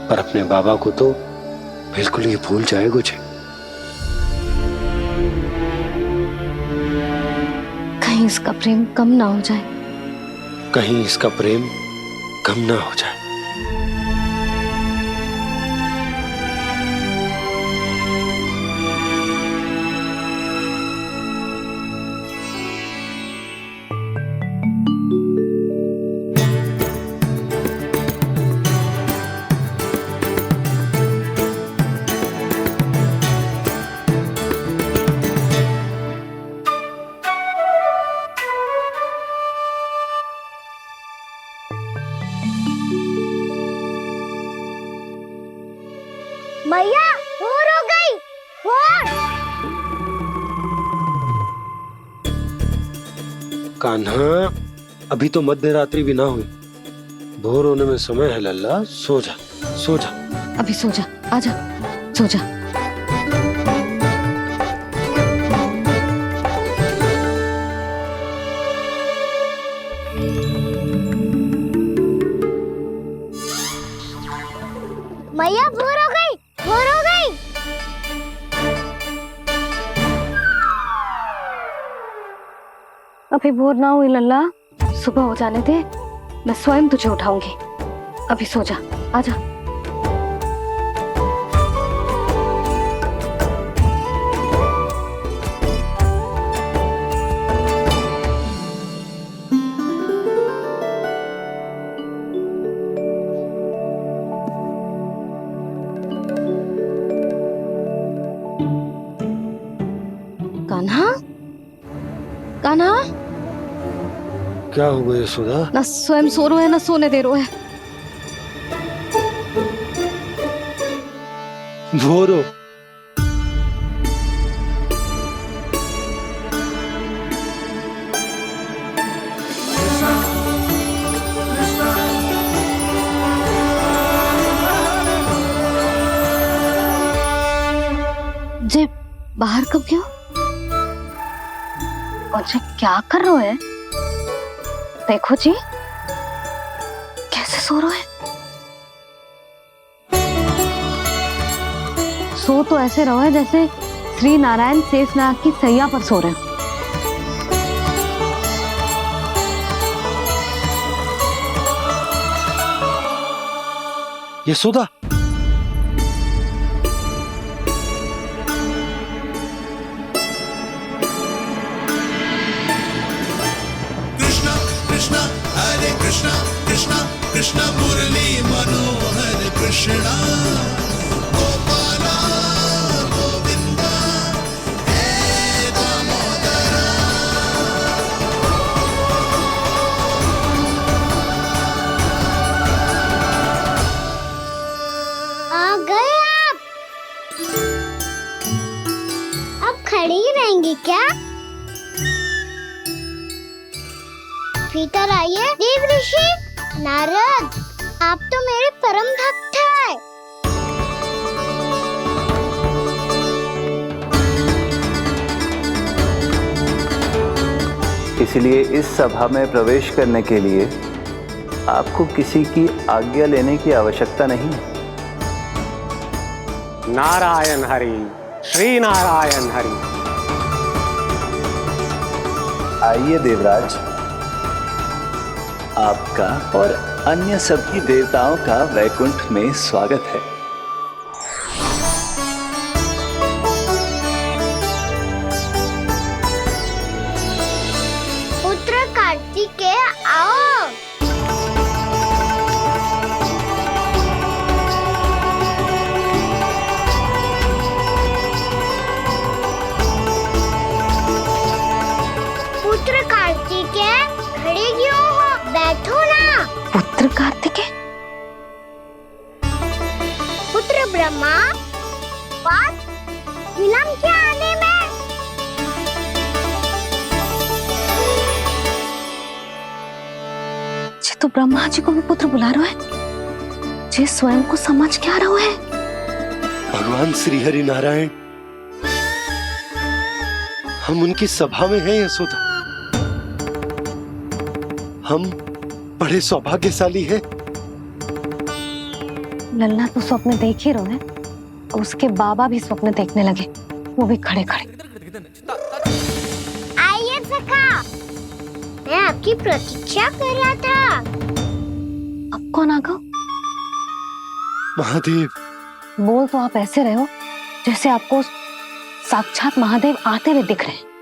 पर अपने बाबा को तो बिल्कुल ही भूल जाए मुझे। कहीं इसका प्रेम कम ना हो जाए, कहीं इसका प्रेम कम ना हो जाए। मैया भोर हो गई, भोर। कान्हा, अभी तो मध्य रात्रि भी ना हुई, भोर होने में समय है लल्ला, सो जा सो जा। अभी सो जा, आजा सो जा। मैया भोर हो गई, भोर हो गई। अभी भोर ना हुई लल्ला, सुबह हो जाने दे, मैं स्वयं तुझे उठाऊंगी। अभी सो जा, आजा। कान्हा, कान्हा, क्या हो गया यशोदा? ना स्वयं सो रो है ना सोने दे रो है। भोर हो। जे बाहर कब क्यों? मुझे क्या कर रहे हो है? देखो जी, कैसे सो रहे हैं। सो तो ऐसे रहो है जैसे श्री नारायण शेषनाग की सैया पर सो रहे हो। यशोदा, कृष्णा हरे कृष्णा कृष्णा कृष्णा मुरली मनोहर कृष्णा गोपाला गोविंदा हे दामोदरा। आ गए आप। अब खड़ी ही रहेंगी क्या? भीतर आइए। देव ऋषि, नारद, आप तो मेरे परम भक्त हैं। इसलिए इस सभा में प्रवेश करने के लिए आपको किसी की आज्ञा लेने की आवश्यकता नहीं है। नारायण हरि, श्री नारायण हरि। आइए देवराज, आपका और अन्य सभी देवताओं का वैकुंठ में स्वागत है। पुत्र कार्तिकेय आओ। पुत्र कार्तिकेय, खड़े क्यों हो? बैठो ना। पुत्र कार्तिकेय, पुत्र ब्रह्मा, बात विलंब क्या आने में? ये तो ब्रह्मा जी को भी पुत्र बुला रहा है, जे स्वयं को समझ क्या रहा है। भगवान श्री हरि नारायण, हम उनकी सभा में हैं यशोदा। हम बड़े सौभाग्यशाली हैं। लल्ला तो स्वप्न देख ही रहे हैं, उसके बाबा भी स्वप्न देखने लगे, वो भी खड़े खड़े। आइए सखा, मैं आपकी प्रतीक्षा कर रहा था। अब कौन आ गया? महादेव। बोल तो आप ऐसे रहे हो जैसे आपको साक्षात महादेव आते हुए दिख रहे हैं।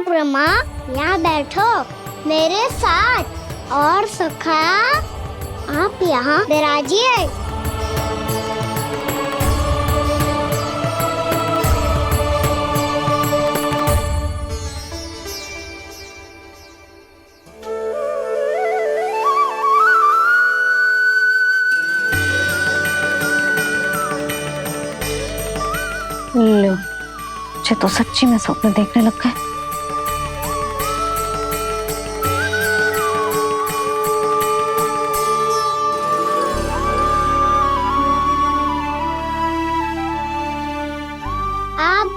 ब्रह्मा, यहाँ बैठो मेरे साथ, और सखा आप यहाँ विराजिए। लो, मुझे तो सच्ची में स्वप्न देखने लग गए।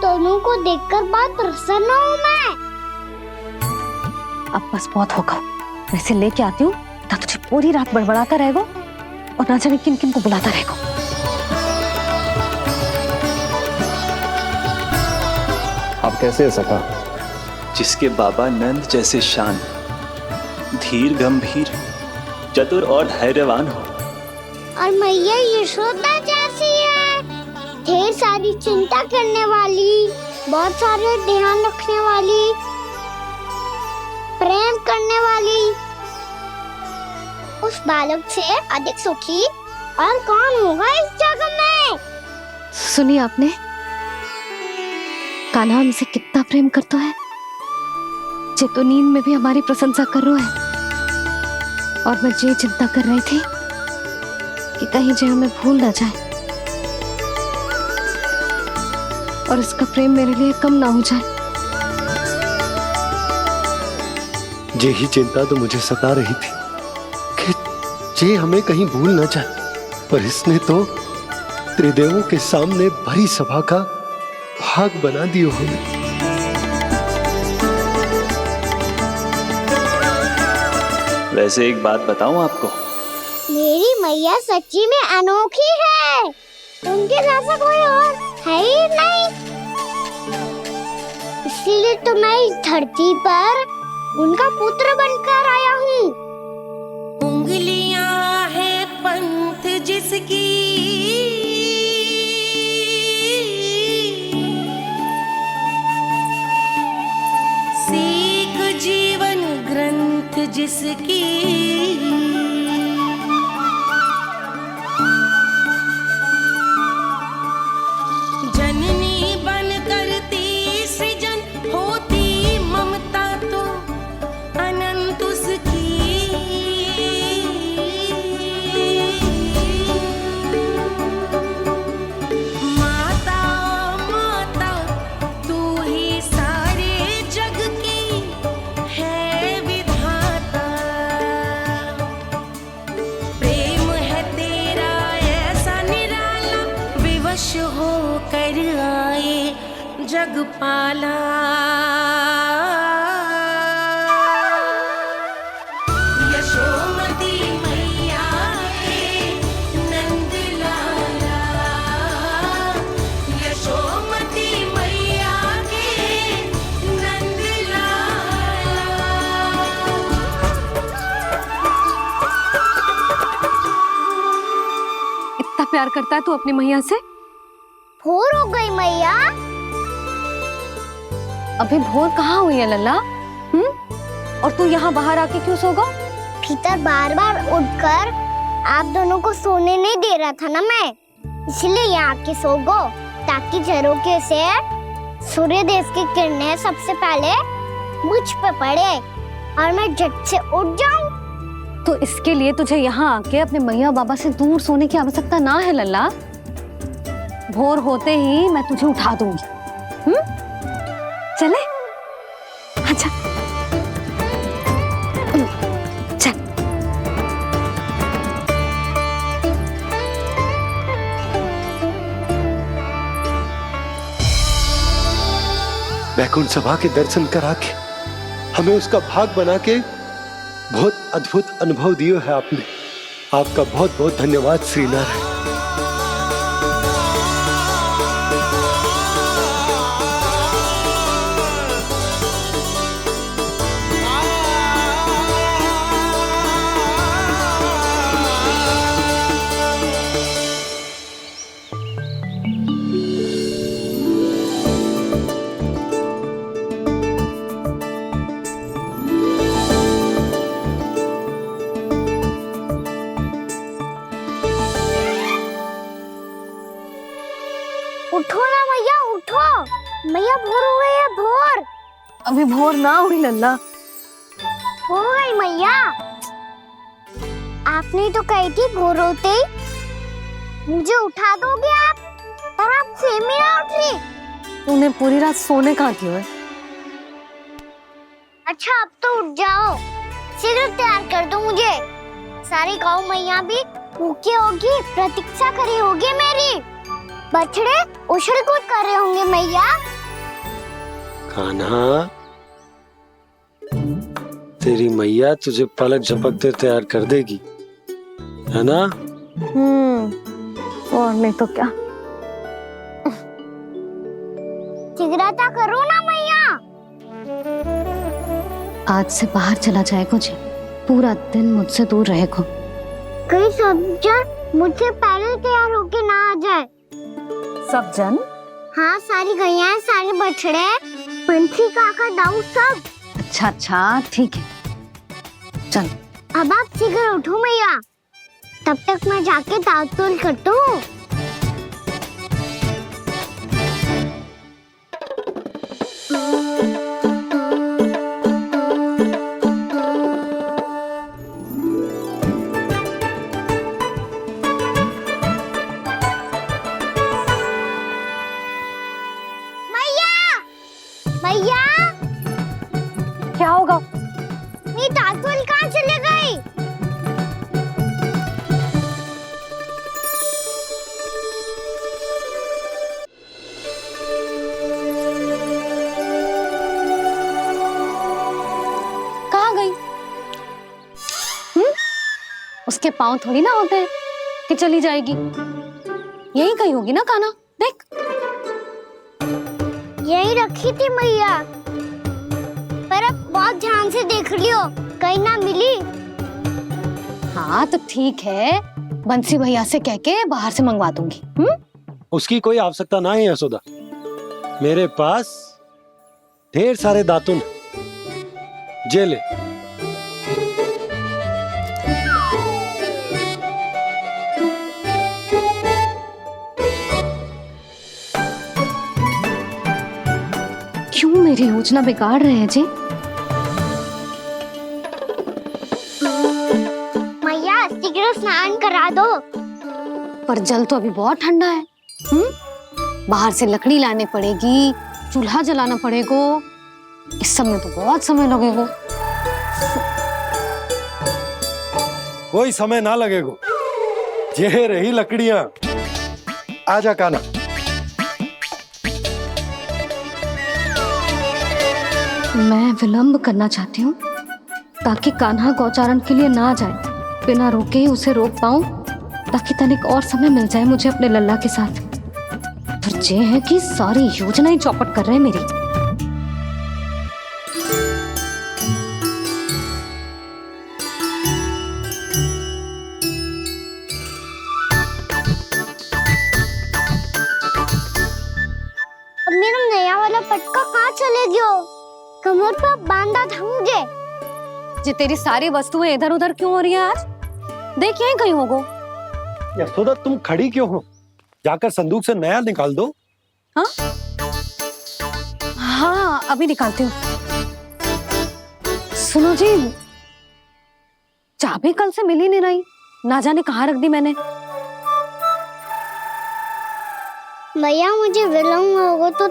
दोनों को देखकर बहुत प्रसन्न हूँ मैं। अब बस बहुत होगा, वैसे लेके आती हूँ, तो तुझे पूरी रात बड़बड़ाता रहेगा और ना जाने किन किन को बुलाता रहेगा। आप कैसे है सखा? जिसके बाबा नंद जैसे शान, धीर गंभीर, चतुर और धैर्यवान हो, और मैया यशोदा जैसी है, ढेर सारी चिंता करने वाली, बहुत सारे ध्यान रखने वाली, प्रेम करने वाली। उस बालक से अधिक सुखी और कौन होगा इस जगत में? सुनिए आपने, कान्हा हमसे कितना प्रेम करता है, जे तो नींद में भी हमारी प्रशंसा कर रहा है। और मैं ये चिंता कर रही थी कि कहीं जे हमें भूल ना जाए और इसका प्रेम मेरे लिए कम ना हो जाए। यही चिंता तो मुझे सता रही थी कि जे हमें कहीं भूल ना जाए, पर इसने तो त्रिदेवों के सामने भरी सभा का भाग बना दियो हमें। वैसे एक बात बताऊं आपको, मेरी मैया सच्ची में अनोखी है, उनके जैसा कोई और है ही नहीं। इसीलिए तो मैं इस धरती पर उनका पुत्र बनकर आया हूँ। उंगलियां है पंथ जिसकी, सीख जीवन ग्रंथ जिसकी, जननी बन करती सृजन होती ममता तो अनंत उसकी। माता माता तू ही सारे जग की है विधाता, प्रेम है तेरा ऐसा निराला, विवश हो कर आए जग पाला। यशोमती मैया के नंद लाला, यशोमती मैया के नंद लाला। इतना प्यार करता है तू अपनी मैया से? भोर हो गई मैया। अभी भोर कहाँ हुई है लल्ला? और तू यहाँ बाहर आके क्यों सो गया? भीतर बार बार उठकर आप दोनों को सोने नहीं दे रहा था ना मैं, इसलिए यहाँ आके सो गो, ताकि झरोके से सूर्य देव की किरणें सबसे पहले मुझ पे पड़े और मैं झट से उठ जाऊं। तो इसके लिए तुझे यहाँ आके अपने मैया बाबा से दूर सोने की आवश्यकता ना है लल्ला। भोर होते ही मैं तुझे उठा दूंगी। चले? अच्छा चल। वैकुंठ सभा के दर्शन करा के हमें उसका भाग बना के बहुत अद्भुत अनुभव दिया है आपने। आपका बहुत बहुत धन्यवाद श्रीनारायण। उठो ना मैया, उठो। मैया भोर हो गई है, भोर। अभी भोर ना हुई लल्ला। हो गई मैया। आपने तो कही थी भोर होते ही मुझे उठा दोगे आप, पर आप फिर भी ना उठी। तूने पूरी रात सोने कहाँ की है? अच्छा अब तो उठ जाओ, शीघ्र तैयार कर दो मुझे। सारी गाँव मैया भी भूखी होगी, प्रतीक्षा करी होगी मेरी। बछड़े उछल कूद कर रहे होंगे मैया। कान्हा, तेरी मैया तुझे पलक झपकते तैयार कर देगी, है ना? और नहीं तो क्या। शीघ्रता करो ना मैया। आज से बाहर चला जाएगा जी, पूरा दिन मुझसे दूर रहेगा। कहीं सब जन मुझसे पहले तैयार होके ना आ जाए। सब जन? हाँ, सारी गैया, सारे बछड़े, पंछी, काका, दाऊ सब। अच्छा अच्छा ठीक है, चल। अब आप शीघ्र उठो मैया, तब तक मैं जाके ताल-तोल करता हूँ। मैया, क्या होगा? मेरी ताल-तोल कहाँ चले गई? कहाँ गई? उसके पाँव थोड़ी ना होते हैं कि चली जाएगी। यही कहीं होगी ना कान्हा, देख। यही रखी थी मैया, पर अब बहुत ध्यान से देख लियो, कहीं ना मिली। हाँ तो ठीक है, बंसी भैया से कह के बाहर से मंगवा दूंगी। उसकी कोई आवश्यकता ना है यशोदा, मेरे पास ढेर सारे दातुन, जे ले। क्यों मेरी योजना बिगाड़ रहे हैं जी? मैया शीघ्र स्नान करा दो। पर जल तो अभी बहुत ठंडा है। बाहर से लकड़ी लाने पड़ेगी, चूल्हा जलाना पड़ेगा। इस सब में तो बहुत समय लगेगा। कोई समय ना लगेगा, ये रही लकड़ियां। आजा कान्हा। मैं विलंब करना चाहती हूँ ताकि कान्हा गौचारण के लिए ना जाए। बिना रोके ही उसे रोक पाऊं, ताकि तनिक और समय मिल जाए मुझे अपने लल्ला के साथ। पर ये है कि सारी योजना ही चौपट कर रहे हैं मेरी। अब मेरा नया वाला पटका कहाँ चले गयो? कमर पर बांधा था मुझे। जी तेरी सारी वस्तुएं इधर उधर क्यों हो रही है आज? देखिए ही कहीं होगो। यशोदा तुम खड़ी क्यों हो? जाकर संदूक से नया निकाल दो। हाँ हाँ अभी निकालती हूँ। सुनो जी, चाबी कल से मिल ही नहीं रही, ना जाने कहाँ रख दी मैंने। भैया मुझे विलम्ब होगा तो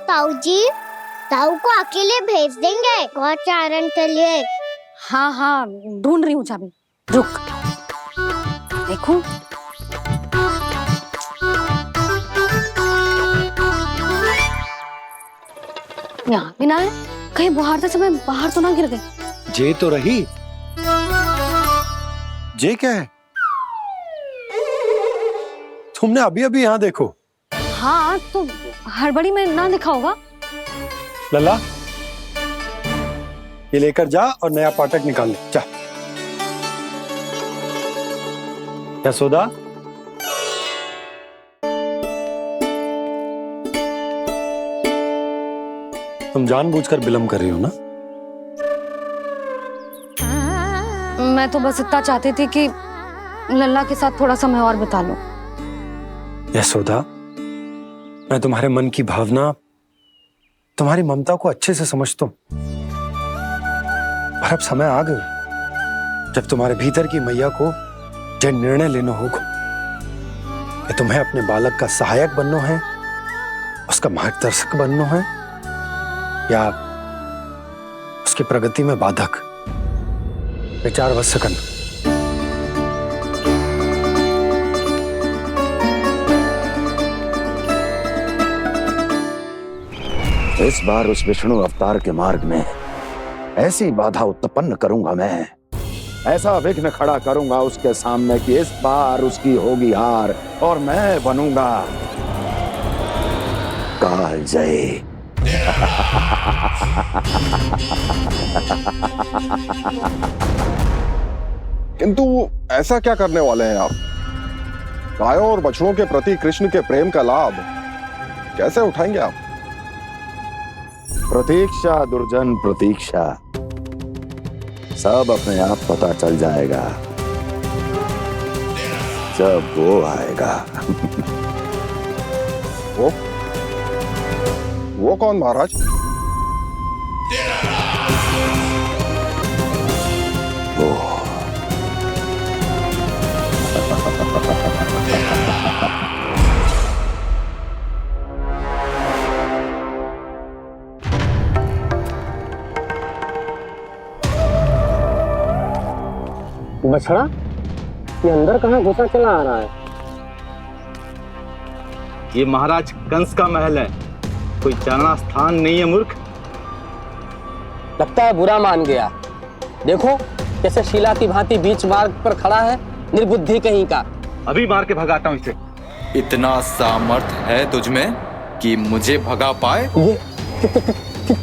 ताऊ को अकेले भेज देंगे गौचारण के लिए। हाँ हाँ ढूंढ रही हूँ चाबी, रुक। देखो यहाँ भी ना है, कहीं बुहारते समय बाहर तो ना गिर गई। जे तो रही। जे क्या है? तुमने अभी अभी यहाँ देखो। हाँ तो हड़बड़ी में ना दिखा होगा। लल्ला ये लेकर जा और नया पाठक निकाल ले जा। यशोदा तुम जानबूझकर विलम्ब कर रही हो ना? मैं तो बस इतना चाहती थी कि लल्ला के साथ थोड़ा समय और बिता लूं। यशोदा मैं तुम्हारे मन की भावना, तुम्हारी ममता को अच्छे से समझता हूं, पर अब समय आ गया जब तुम्हारे भीतर की मैया को यह निर्णय लेना होगा कि तुम्हें अपने बालक का सहायक बनना है, उसका मार्गदर्शक बनना है, या उसकी प्रगति में बाधक। विचार अवश्य करना। इस बार उस विष्णु अवतार के मार्ग में ऐसी बाधा उत्पन्न करूंगा मैं, ऐसा विघ्न खड़ा करूंगा उसके सामने कि इस बार उसकी होगी हार और मैं बनूंगा कालजयी। किंतु ऐसा क्या करने वाले हैं आप? गायों और बछड़ों के प्रति कृष्ण के प्रेम का लाभ कैसे उठाएंगे आप? प्रतीक्षा दुर्जन प्रतीक्षा, सब अपने आप पता चल जाएगा जब वो आएगा। वो कौन महाराज? वो बछड़ा ये अंदर कहाँ घुसा चला आ रहा है? ये महाराज कंस का महल है, कोई जाना स्थान नहीं है मूर्ख। लगता है बुरा मान गया। देखो कैसे शिला की भांति बीच मार्ग पर खड़ा है, निर्बुद्धि कहीं का। अभी मार के भगाता हूँ इसे। इतना सामर्थ है तुझमें कि मुझे भगा पाए? ये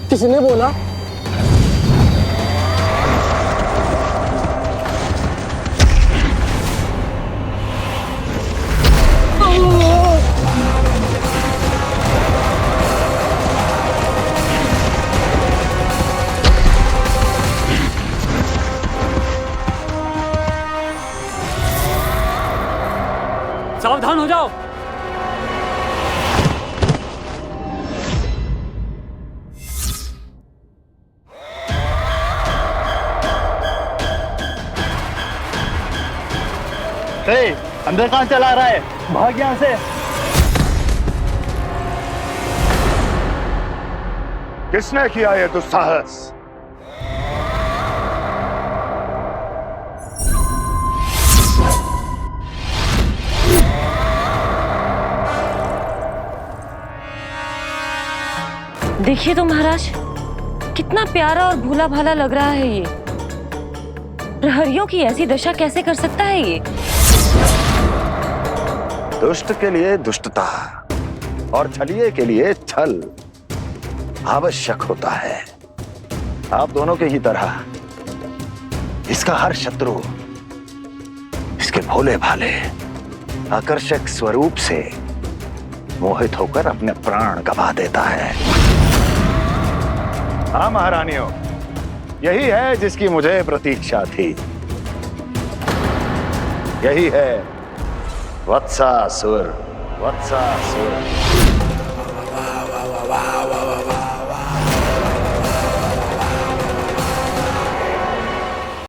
किसने बोला? सावधान हो जाओ। अंदर कहाँ चला रहा है? भाग यहाँ से। किसने किया ये दुस्साहस? देखिए तो महाराज, कितना प्यारा और भोला भाला लग रहा है ये। प्रहरियों की ऐसी दशा कैसे कर सकता है ये? दुष्ट के लिए दुष्टता और छलिए के लिए छल आवश्यक होता है। आप दोनों के ही तरह इसका हर शत्रु इसके भोले भाले आकर्षक स्वरूप से मोहित होकर अपने प्राण गवा देता है। हाँ महारानियों, यही है जिसकी मुझे प्रतीक्षा थी। यही है वत्सासुर। वत्सासुर।